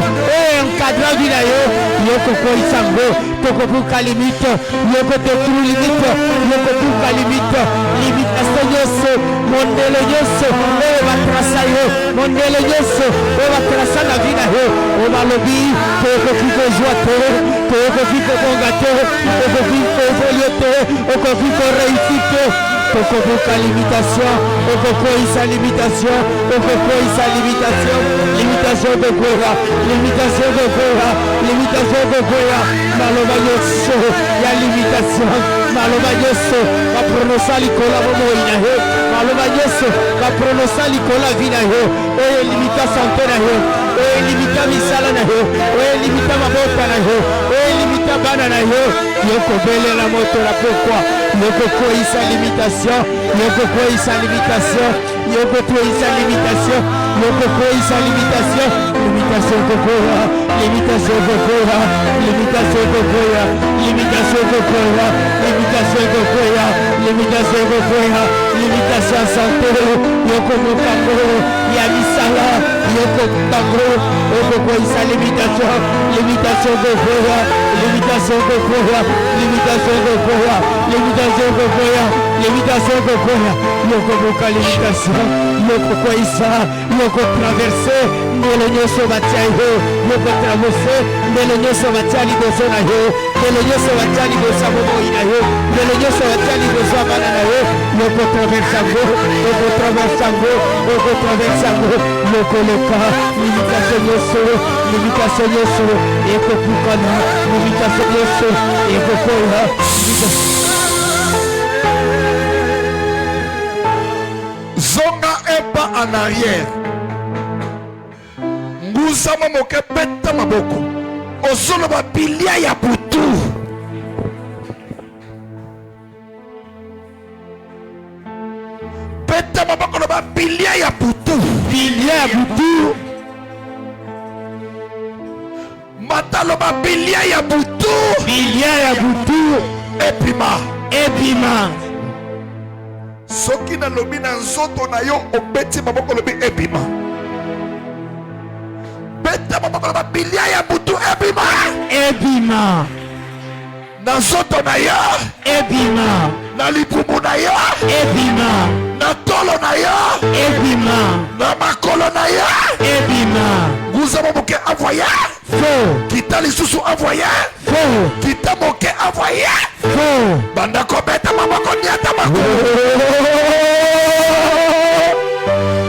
Speaker 1: Encadra vina yo. Yokokoisa ngo. Tokobuka limite. Yoko détruire limite. Yoko buka limite. Limitation yoso. Mondele yoso. Batrasa yo. Mondele yoso. Batrasa na vina yo. Omalobi. Tokofiko joate. Tokofiko bongate. Tokofiko voliote. Tokofiko réussite. Tokobuka limitation. Tokokoisa limitation. Tokokoisa limitation. Limitation de Goya. Limitation de Goya. Limitation de Goya. Maloba yoso. Ya limitation. Maloba yoso. Va prononcer l'ikola momo inahe. Maloba yoso. Va prononcer l'ikola vinahe. Oye limita santé na he. Oye limita misala na he. Oye limita mabota na he. Oye limita bana na he. Yoko bele la moto la pourquoi. Yoko koisa limitation. Yoko koisa limitation. Yoko koisa limitation. Yoko koisa limitation. Limitation kokoya. Limitation kokoya. Limitation kokoya. Limitation kokoya. Limitation kokoya. Limitation kokoya. Limitation santé. Yoko mokango. Yamisala. Yoko tango. Yoko koisa limitation. Limitation kokoya. Limitation kokoya. Limitation kokoya. Limitation kokoya. Limitation kokoya. Yoko moka limitation. Yoko koisa. Yoko traverser. Ndelo nyoso batia yo. Yoko traverser. Ndelo nyoso batia liboso na yo. Ndelo nyoso batia liboso momo ina yo. Ndelo nyoso batia liboso bana na yo. Yoko traverser go. Yoko traverser go. Yoko traverser go. Yoko leka. Limitation nyoso. Limitation nyoso. Yoko pukana. Limitation nyoso. Yoko koya.
Speaker 3: Zonga un pas en arrière. Nguzama moke beta maboko. Ozolo ba bilia ya butu. Beta maboko no ba bilia ya butu.
Speaker 1: Bilia ya butu.
Speaker 3: Matalo ba bilia ya butu.
Speaker 1: Bilia ya butu.
Speaker 3: Epima.
Speaker 1: Epima.
Speaker 3: Soki na lobi na nzoto na yo obeti maboko lobi epima. Beta maboko lobi bilia ya butu epima.
Speaker 1: Epima.
Speaker 3: Na nzoto na yo
Speaker 1: epima.
Speaker 3: Na lipumu na yo
Speaker 1: epima.
Speaker 3: Na tolo na yo
Speaker 1: epima.
Speaker 3: Na makolo na yo
Speaker 1: epima.
Speaker 3: nguza moke envoyé kita lisusu envoyé kita moke envoyé banda kobeta maboko niata mako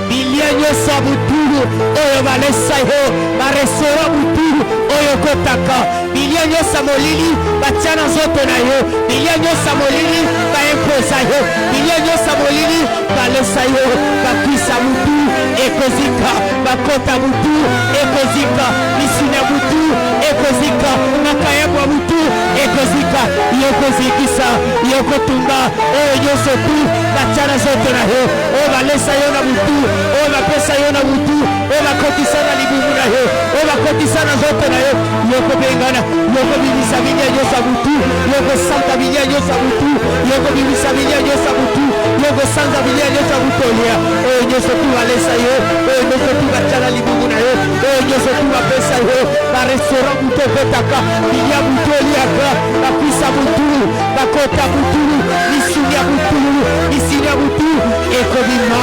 Speaker 4: Bilianyo sabuturu oyo balesa yo baresora buturu oyo kotaka bilianyo samolili batiana zoto na yo bilianyo samolili baimposa yo bilianyo samolili balesa yo bakwisa butu ekozika bakota butu ekozika misina butu ekozika nakayabwa butu ekozika yokozikisa yokotunga oyo nyonso tu batiana zoto na yo oyo balesa yo na butu oyo bapesa yo na butu oyo bakotisa na libumu na yo oyo bakotisa na zoto na yo yokobengana yokobimisa bilia nyonso ya butu yokosanta bilia nyonso ya butu yokobimisa bilia nyonso ya butu yokosanza bilia nyonso ya butu olia oyo nyonso tu balesa yo oyo nyonso tu batia na libumu na yo oyo nyonso tu bapesa yo barestaurant butu ekotaka bilia butu oliaka bakwisa butu bakota butu misuni ya butu misini ya butu ekobima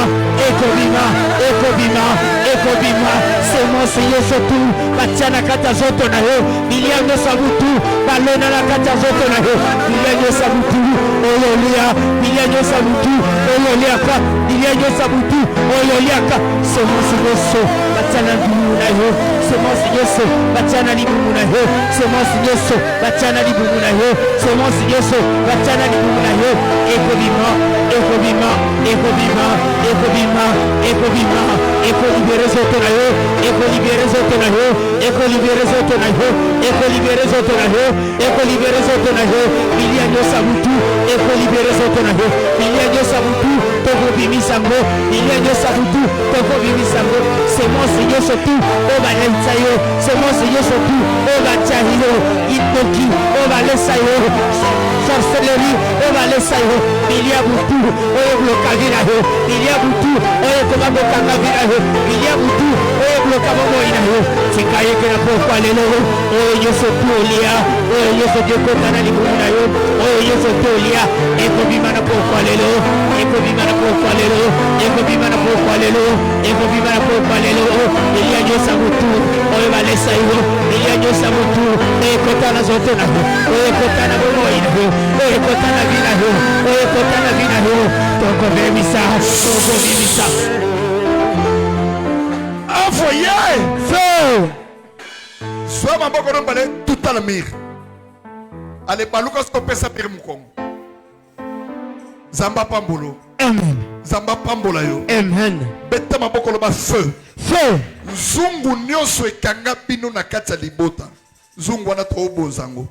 Speaker 4: ekobima ekobima ekobima semonsi nyonso tu batia na kati ya zoto na yo bilia nyonso ya butu balona na kati ya zoto na yo bilia nyonso ya butu oyo olia bilia nyonso ya butu oyo oliaka bilia nyonso ya butu oyo oliaka semonsi nyonso batia na libumu na yo semonsi nyonso batia na libumu na yo semonsi nyonso batia na libumu na yo semonsi nyonso batia na libumu na yo ekobima ekobima ekobima ekobima ekobima ekolibere zoto na yo ekolibere zoto na yo ekolibere zoto na yo ekolibere zoto na yo ekolibere zoto na yo bilia nyonso ya butu ekolibere zoto na yo bilia nyonso ya butu tokobimisa ngo bilia nyonso ya butu tokobimisa ngo semonsi nyonso tu oyo balesa yo semonsi nyonso tu oyo batia yo itoki oyo balesa yo sorcellerie oyo balesa yo bilia butu oyo bloka vi na yo bilia butu oyo kobabokanga vi na yo bilia butu oyo bloka bomoi na yo tika yeke na pokwa lelo oyo nyonso tu olia oyo nyonso tu ekota na libumu na yo oyo nyonso tu olia ekobima na pokwa lelo ekobima na pokwa lelo ekobima na pokwa lelo ekobima na pokwa lelo bilia nyonso butu oyo balesa yo bilia nyonso butu ekota na zoto na yo oyo ekota na bomoi na yo oyo ekota na vi na yo oyo ekota na vi na yo tokobimisa tokobimisa
Speaker 3: envoyé
Speaker 4: feu
Speaker 3: soit maboko no mbale tout à la mire ale baluka sko pesa pere mukongo zamba pambolo
Speaker 4: amen
Speaker 3: zamba pambola yo
Speaker 4: amen
Speaker 3: beta maboko lo ba feu
Speaker 4: feu
Speaker 3: nzungu nyonso ekanga bino na kati ya libota nzungu wana tobozango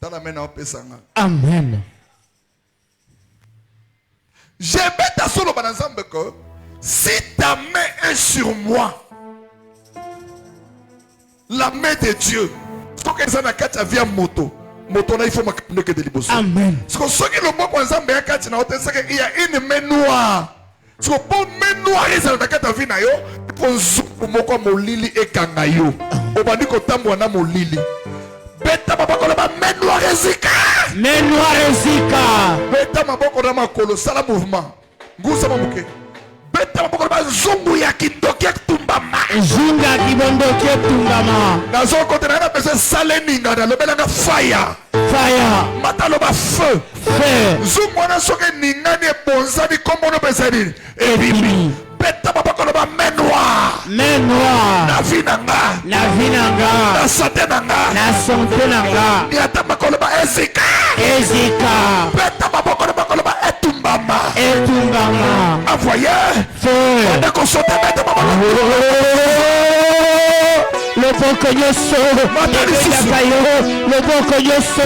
Speaker 3: tala mena opesanga
Speaker 4: amen
Speaker 3: jebeta solo banazambe que si ta main est sur moi la main de Dieu soki eza na kati ya via moto na il faut makamboke de liboso
Speaker 4: amen
Speaker 3: soki loboko nzambe ya kati na otesaka il y a une main noire siko po main noire ezala na kati ya vi na yo po nzungu moko molili ekanga yo obandi kotambola na molili beta maboko na ba main noire ezika
Speaker 4: main noire ezika
Speaker 3: beta maboko na makolo sala mouvement ngusa mamuke beta maboko na ba nzungu ya kindoki etumbama
Speaker 4: nzungu ya kibondoki etumbama
Speaker 3: nazokotela na pesa sale ninga nalobelanga fire mata loba feu nzungu wana soki ningani ebonzani kombono pesa nini ebimi beta maboko na ba main noire na vi na nga na sante na nga niata makolo ba ezika beta maboko na makolo ba etumbama envoyé ande kosote beta maboko
Speaker 4: loboko nyonso ebeniaka yo loboko nyonso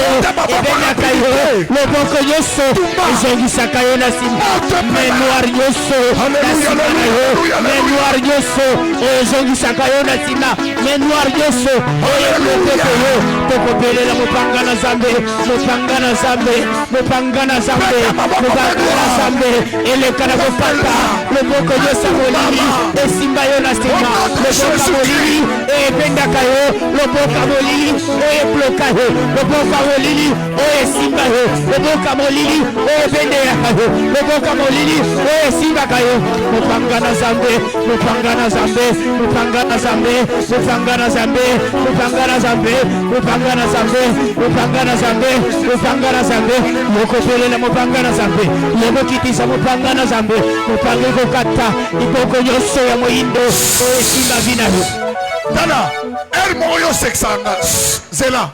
Speaker 4: ebeniaka yo loboko nyonso ezongisaka yo na nsima main noire nyonso na nsima na yo main noire nyonso ezongisaka yo na nsima main noire nyonso oyo loboko yo tokobelela mopanga na nzambe mopanga na nzambe mopanga na nzambe mopanga na nzambe eleka na kopata loboko nyonso molili esimba yo na nsima loboko molili bendaka yo loboko ya molili oyo ebloka yo loboko ya molili oyo esimba yo loboko ya molili oyo ebendeyaka yo loboko ya molili oyo esimbaka yo mopanga na Nzambe mopanga na Nzambe mopanga na Nzambe mopanga na Nzambe mopanga na Nzambe mopanga na Nzambe mopanga na Nzambe mopanga na Nzambe yokopelela mopanga na Nzambe yokokitisa mopanga na Nzambe mopanga ekokata iboko nyonso ya moyindo oyo esimba vina yo
Speaker 3: tala er moko yo seksanga zela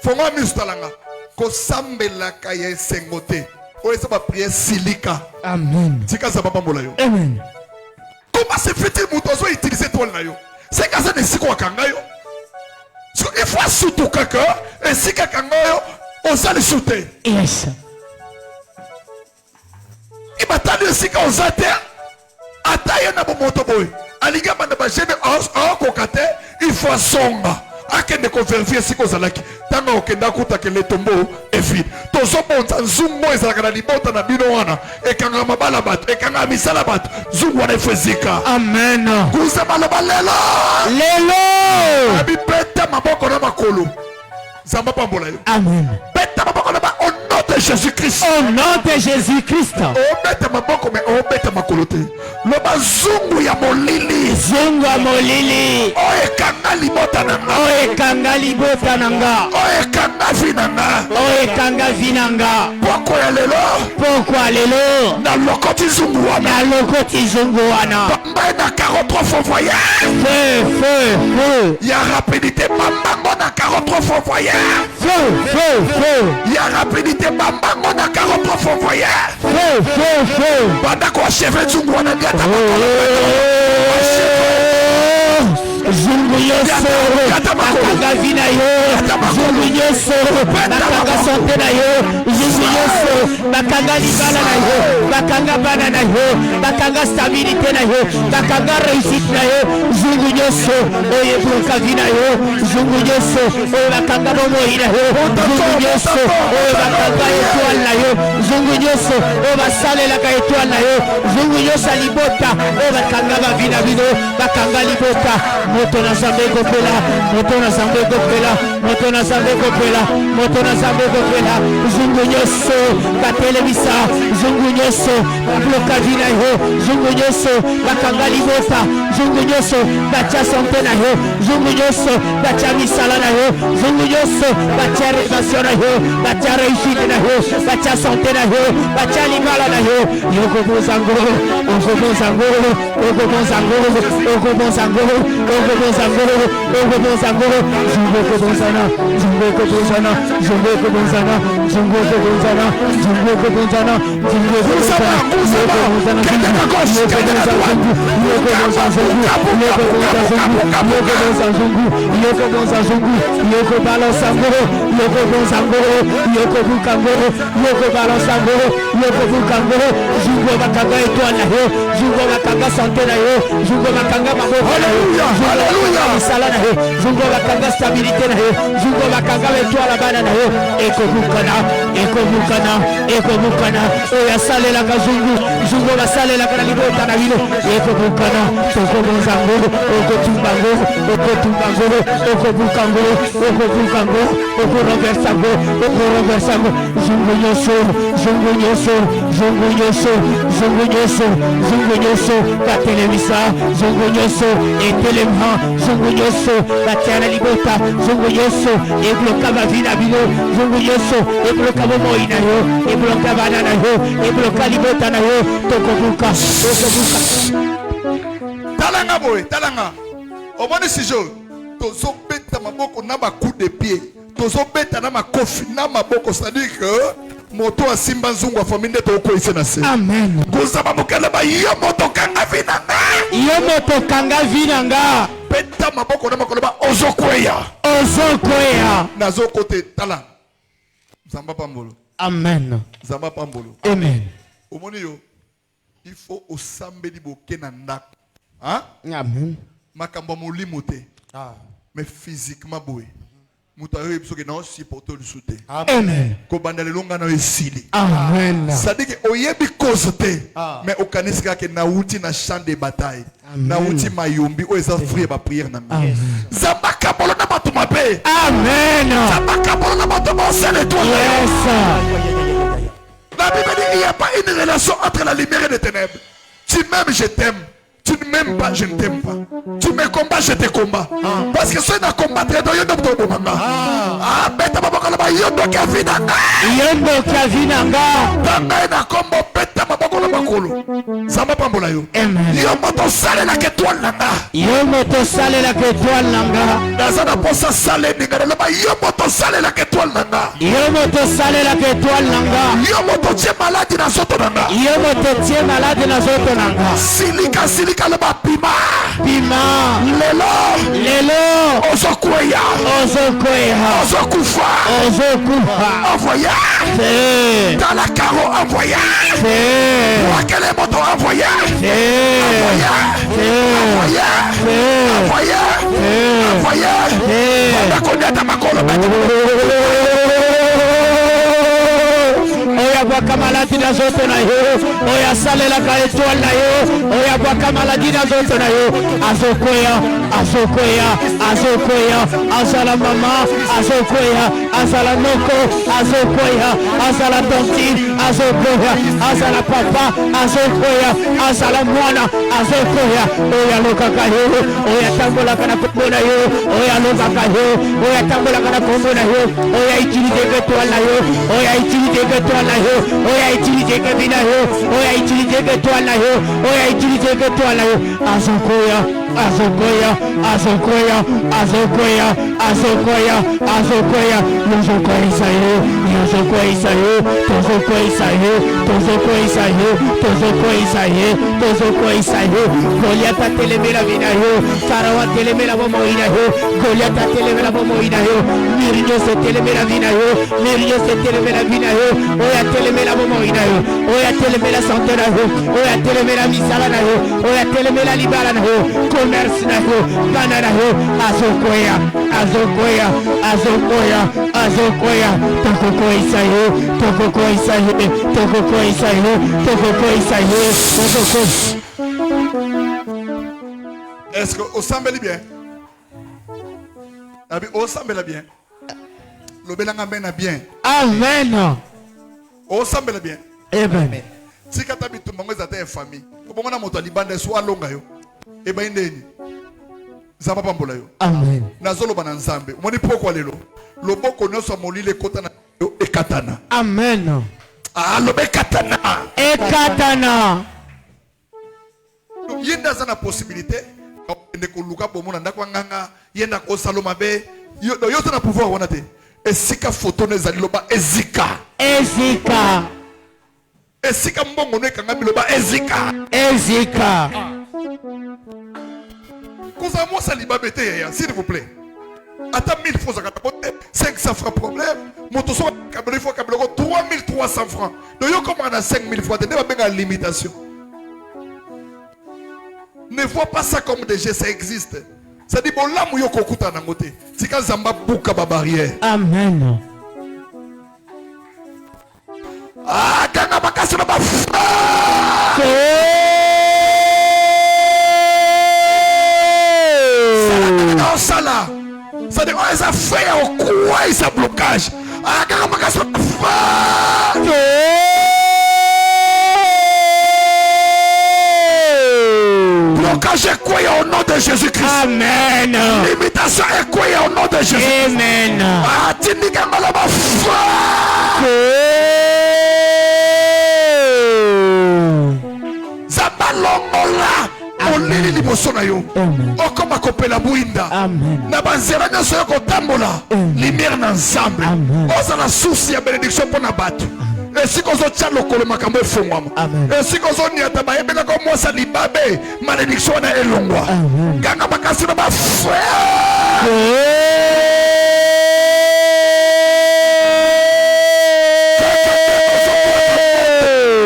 Speaker 3: fonga mistalanga kosambelaka ya esengo te oyo eza bapriere silika
Speaker 4: amen
Speaker 3: tika za bapambola yo
Speaker 4: amen
Speaker 3: comment se fait-il moto azoutilize toile na yo sekaza na esika wakanga yo ifo asutu kaka esika kanga yo oza lisu te
Speaker 4: yes
Speaker 3: ibatali esika oza te ata ye na bomoto boye alingi abanda bagene aokoka te ifo asonga akende koverifie esika ozalaki ntango okende akutaka letombo evide tozobonza nzungu oyo ezalaka na libota na bino wana ekangaka mabala bato ekangaka misala bato nzungu wana efo ezika
Speaker 4: amen
Speaker 3: kuza maloba lelo abibeta maboko na makolo Zamba pambola yo
Speaker 4: amen
Speaker 3: beta maboko na ba au nom de Jésus-Christ
Speaker 4: au nom de Jésus-Christ
Speaker 3: obeta maboko me obeta makolo te loba zungu ya molili
Speaker 4: zungu ya molili
Speaker 3: ekanga libota na nga
Speaker 4: ekanga libota na nga
Speaker 3: ekanga vi na nga
Speaker 4: ekanga vi na nga
Speaker 3: poko ya lelo na lokoti zungu wana bambai na 43 fois voyage feu ya rapidité bambango na 43 fois voyage feu ya rapidité bambango na 43 fois voyage feu banda ko achever zungu wana ngata
Speaker 4: zungu nyonso bakanga vi na yo zungu nyonso bakanga sante na yo zungu nyonso bakanga libala na yo bakanga bana na yo bakanga stabilité na yo bakanga réussite na yo zungu nyonso oyo ebloka vi na yo zungu nyonso oyo bakanga bomoi na yo zungu nyonso oyo bakanga étoile na yo zungu nyonso oyo basalelaka étoile na yo zungu nyonso libota oyo bakanga bavi na bino bakanga libota moto na Nzambe kopela moto na Nzambe kopela moto na Nzambe kopela moto na Nzambe kopela zungu nyonso batelemisa zungu nyonso babloka vi na yo zungu nyonso bakanga libota zungu nyonso batia sante na yo zungu nyonso batia misala na yo zungu nyonso batia relation na yo batia réussite na yo batia sante na yo batia libala na yo yokobozango okobozango okobozango okobozango okobozango okobozango zungu okobozana zungu okobozana zungu okobozana zungu okobozana zungu okobozana zungu okobozana zungu bakanga stabilité na yo zungu bakanga étoile bana na yo ekobukana oyo asalelaka zungu basalelaka na libota na bino ekobukana tokobonzango okotumbango okobukango okoroversango zungu nyonso batelemisa zungu nyonso etelema zungu nyonso batiana libota zungu nyonso ebloka bavi na bino zungu nyonso ebloka bomoi na yo ebloka bana na yo ebloka libota na yo tokobuka
Speaker 3: talanga omoni sijo tozobeta maboko na bacoup de pied tozobeta na makofi na maboko c'est-à-dire que moto asimba nzungu afami nde tokokweyise na se
Speaker 4: amen
Speaker 3: kozaba mokele ba yo moto kanga vi na nga beta maboko na makolo ba ozokweya nazokote tala Zamba pambolo
Speaker 4: amen
Speaker 3: Zamba pambolo
Speaker 4: amen
Speaker 3: omoni yo il faut osambeli boke na ndako
Speaker 4: amen
Speaker 3: makambo molimo te mais physiquement boye Moutayo biso ke na supporter le soute.
Speaker 4: Amen.
Speaker 3: Ko bandale longa na esili.
Speaker 4: Amen.
Speaker 3: Ça dit que oyebi cause te mais okanisika ke na uti na champ de bataille. Na uti mayombi o eza frère ba prière na nga. Zabaka bolo na bato mabe.
Speaker 4: Amen.
Speaker 3: Zabaka bolo na bato ba sele toi.
Speaker 4: Yes.
Speaker 3: La Bible dit qu'il n'y a pas une relation entre la lumière et les ténèbres. Tu m'aimes, je t'aime. Tu ne m'aimes pas, je ne t'aime pas. Tu me combats, je te combats. Parce que ceux qui combattent, dans yondo to bomanga. Ah, beta baboko la yondo kavinanga.
Speaker 4: Yondo kavinanga.
Speaker 3: Banga na kombo beta baboko la bakolo. Zama pambola yo. Yomo to sale la ke toile nanga.
Speaker 4: Yomo to sale la ke toile nanga.
Speaker 3: Nazana posa sale ninga la ba yomo to sale la ke toile nanga.
Speaker 4: Yomo to sale la ke toile nanga.
Speaker 3: Yomo to tie malade na soto nanga.
Speaker 4: Yomo to tie malade na soto nanga.
Speaker 3: Silika kalaba pima
Speaker 4: lelo
Speaker 3: ozokuya ozokufa envoyé dans la caro envoyé quel est moto envoyé
Speaker 4: oya bwaka maladi na zoto na yo oya salelaka étoile na yo oya bwaka maladi na zoto na yo azokoya azala mama azokoya azala noko azokoya azala tontine azokoya azala papa azokoya azala mwana azokoya oya lokaka yo oya tambolaka na kombo na yo oya lokaka yo oya tambolaka na kombo na yo oya utilise étoile na yo oya utilise étoile na yo oya utilise kabina yo oya utilise étoile na yo oya utilise étoile na yo azokoya tozokoisa yo Goliath atelemela vina yo Farao atelemela bomoina yo Goliath atelemela bomoina yo Mirinyo se telemela vina yo Mirinyo se telemela vina yo oya telemela bomoina yo oya telemela santena yo oya telemela misala na yo oya telemela libala na yo commerce na yo bana na yo azokoya tokokoisa yo
Speaker 3: Est-ce que au sambeli bien? Au sambela bien. Le belanga mena bien.
Speaker 4: Amen.
Speaker 3: Au sambela bien.
Speaker 4: Amen.
Speaker 3: Si katabi tu mango zate famille. Ko na moto libanda so alonga yo. E ba indeni. Zama pambola yo.
Speaker 4: Amen.
Speaker 3: Nazolo bana nzambe. Moni poko lelo. Loboko nyoso molile kota na yo ekatana.
Speaker 4: Amen.
Speaker 3: Ah lobe katana.
Speaker 4: Ekatana.
Speaker 3: Yenda zana possibilité de ko luka bomona ndako nganga yenda ko saloma be yo na pouvoir wana te esika photo nezali loba ezika mbongo ne kanga biloba ezika koza mo sali babete ya s'il vous plaît ata 1000 francs zakata bote 500 francs problème moto so kabelo faut kabelo 3300 francs donc yo comme on a 5000 francs de ba benga limitation. Ne vois pas ça comme des gestes, ça existe. Ça dit bon là mouyo kokuta na ngote. Tika zamba buka ba barrière.
Speaker 4: Amen.
Speaker 3: Ah kanga bakasi na ba. Sala. Ça dit on ça fait au quoi ça blocage. Ah kanga bakasi na ba. Blocage quoi au nom de Jésus-Christ. Amen. Limitation est quoi au nom de Jésus.
Speaker 4: Amen.
Speaker 3: Ah tindika malaba fa. Zabalongola. Olili liboso na yo. Okoma kopela buinda. Na banzera nyoso yo kotambola. Lumière na ensemble. Oza na source ya bénédiction pour na bato. Si qu'on s'en tient le col makambo fongwamo. Et si qu'on s'en y a tabaye bela comme moi ça libabe malédiction na elongwa. Ganga bakasi na ba frère.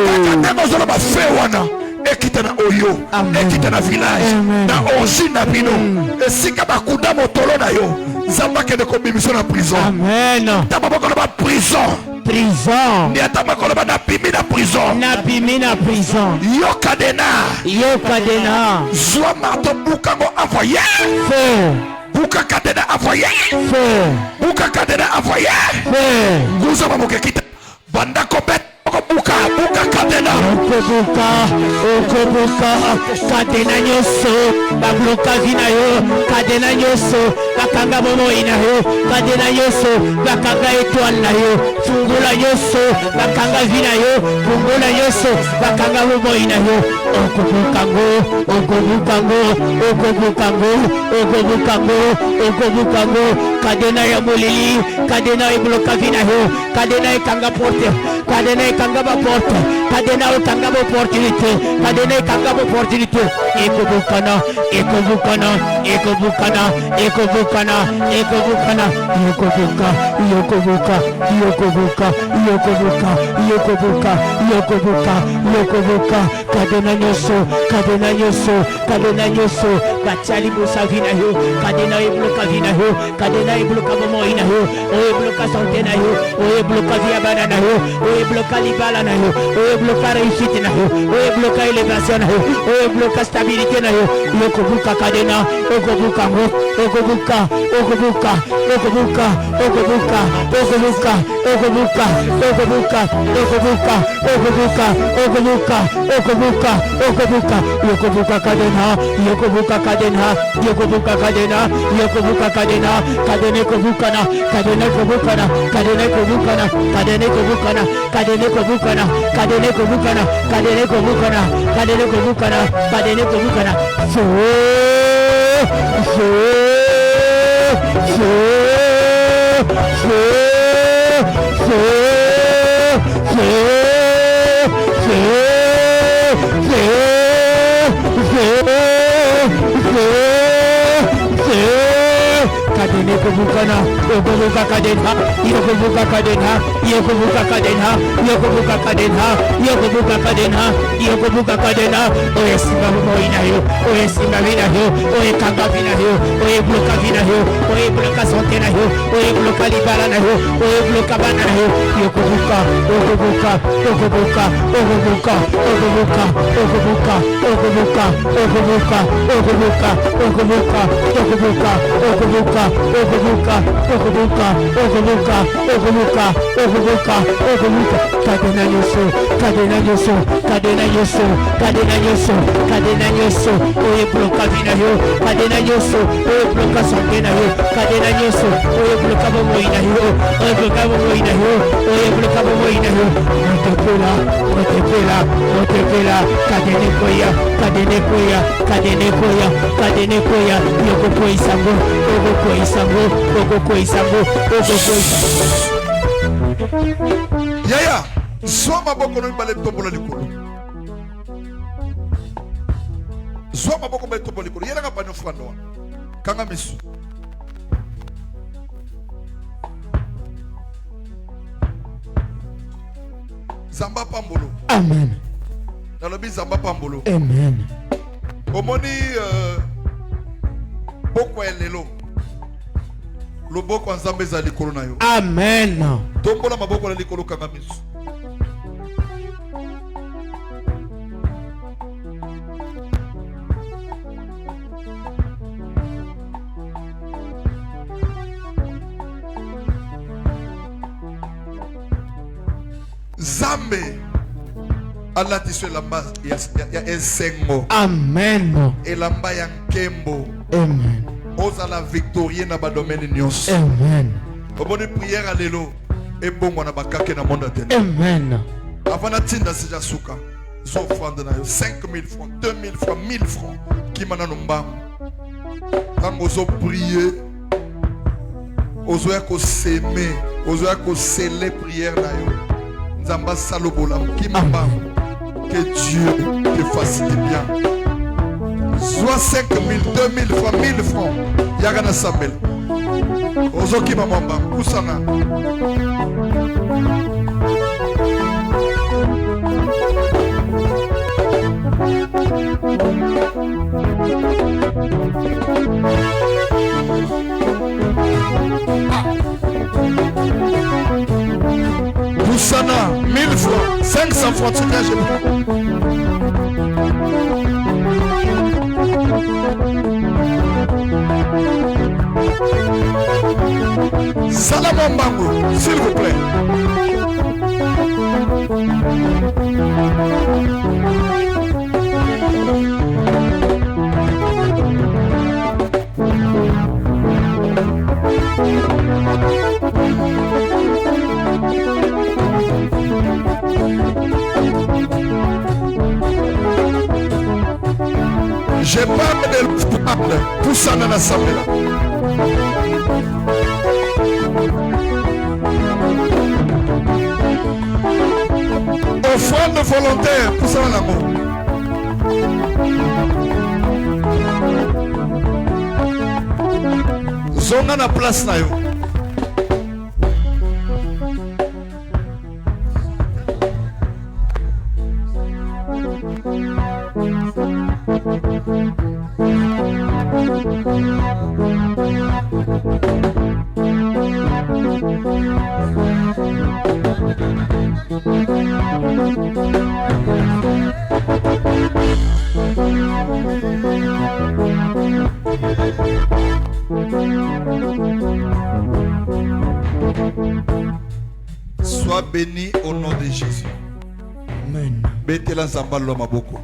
Speaker 3: Kaka demo zola ba frère wana. Ekita na oyo ekita na village na origine na bino esika bakunda motolo na yo nzambe akende kobimisa na prison
Speaker 4: amen
Speaker 3: tamba bakoloba prison
Speaker 4: prison
Speaker 3: ni atamba koloba na bimi na prison yo kadena zwa marto bukango envoyé
Speaker 4: feu
Speaker 3: buka kadena envoyé
Speaker 4: feu
Speaker 3: buka kadena envoyé
Speaker 4: feu
Speaker 3: nguzo mamokekita banda kobet buka kadena
Speaker 4: okobuka kadena nyoso babloka vina yo kadena nyoso bakanga bomoi na yo kadena nyoso bakanga étoile na yo fungula nyoso bakanga vina yo fungula nyoso bakanga bomoi na yo okobukango kadena ya molili kadena ibloka vina yo kadena ikanga porte kadena ikanga ba porte kadena ikanga ba opportunité kadena ikanga ba opportunité ekobukana yokobuka kadena nyoso bachali musavina yo kadena ibloka vina yo kadena ibloka bomoi na yo ibloka santé na yo ibloka via bana na yo ibloka libala na yo ibloka réussite na yo ibloka élévation na yo ibloka stabilité na yo yokobuka kadena okobuka kadena yokobuka kadena oyesimba bomoi na yo oyesimba vina yo oyekanga vina yo oyebloka vina yo oyebloka santé na yo oyebloka libala na yo oyebloka bana na yo yokobuka kadena nyoso oyebloka vina yo kadena nyoso oyebloka santé na yo kadena nyoso oyebloka bomoi na yo motepela kadene koya yokokoisango
Speaker 3: yaya zwa maboko no mibale tombola likolo zwa maboko mibale tombola likolo yelanga bano fukando wana kanga misu zamba pambolo
Speaker 4: amen
Speaker 3: nalobi zamba pambolo
Speaker 4: amen
Speaker 3: omoni boko ya lelo loboko ya nzambe eza likolo na yo
Speaker 4: amen
Speaker 3: tombola maboko na likolo kanga misu Zambe alatiso elamba ya esengo
Speaker 4: amen
Speaker 3: elamba ya nkembo
Speaker 4: amen
Speaker 3: ozala victorien na badomaine nyonso
Speaker 4: amen
Speaker 3: oboni prière à lelo ebongwa na bakake na monde atene
Speaker 4: amen
Speaker 3: avant natinda sija suka zo offrande na yo 5000 francs 2000 francs 1000 francs kimana no mbango tango zo prier ozoya ko s'aimer ozoya ko sceller prière na yo nzamba salobola kimamba que Dieu te fasse du bien. Soit 5000, 2000 francs, 1000 francs. Yagana Sabel. Ozoki mamamba. Kusana. Mombango, s'il vous plaît. J'ai pas de l'offrande pour ça dans l'assemblée. Offrande volontaire pour ça dans l'amour. Zonga na place na yo. Sois béni au nom de Jésus.
Speaker 4: Amen.
Speaker 3: Betela Zambalo Maboko.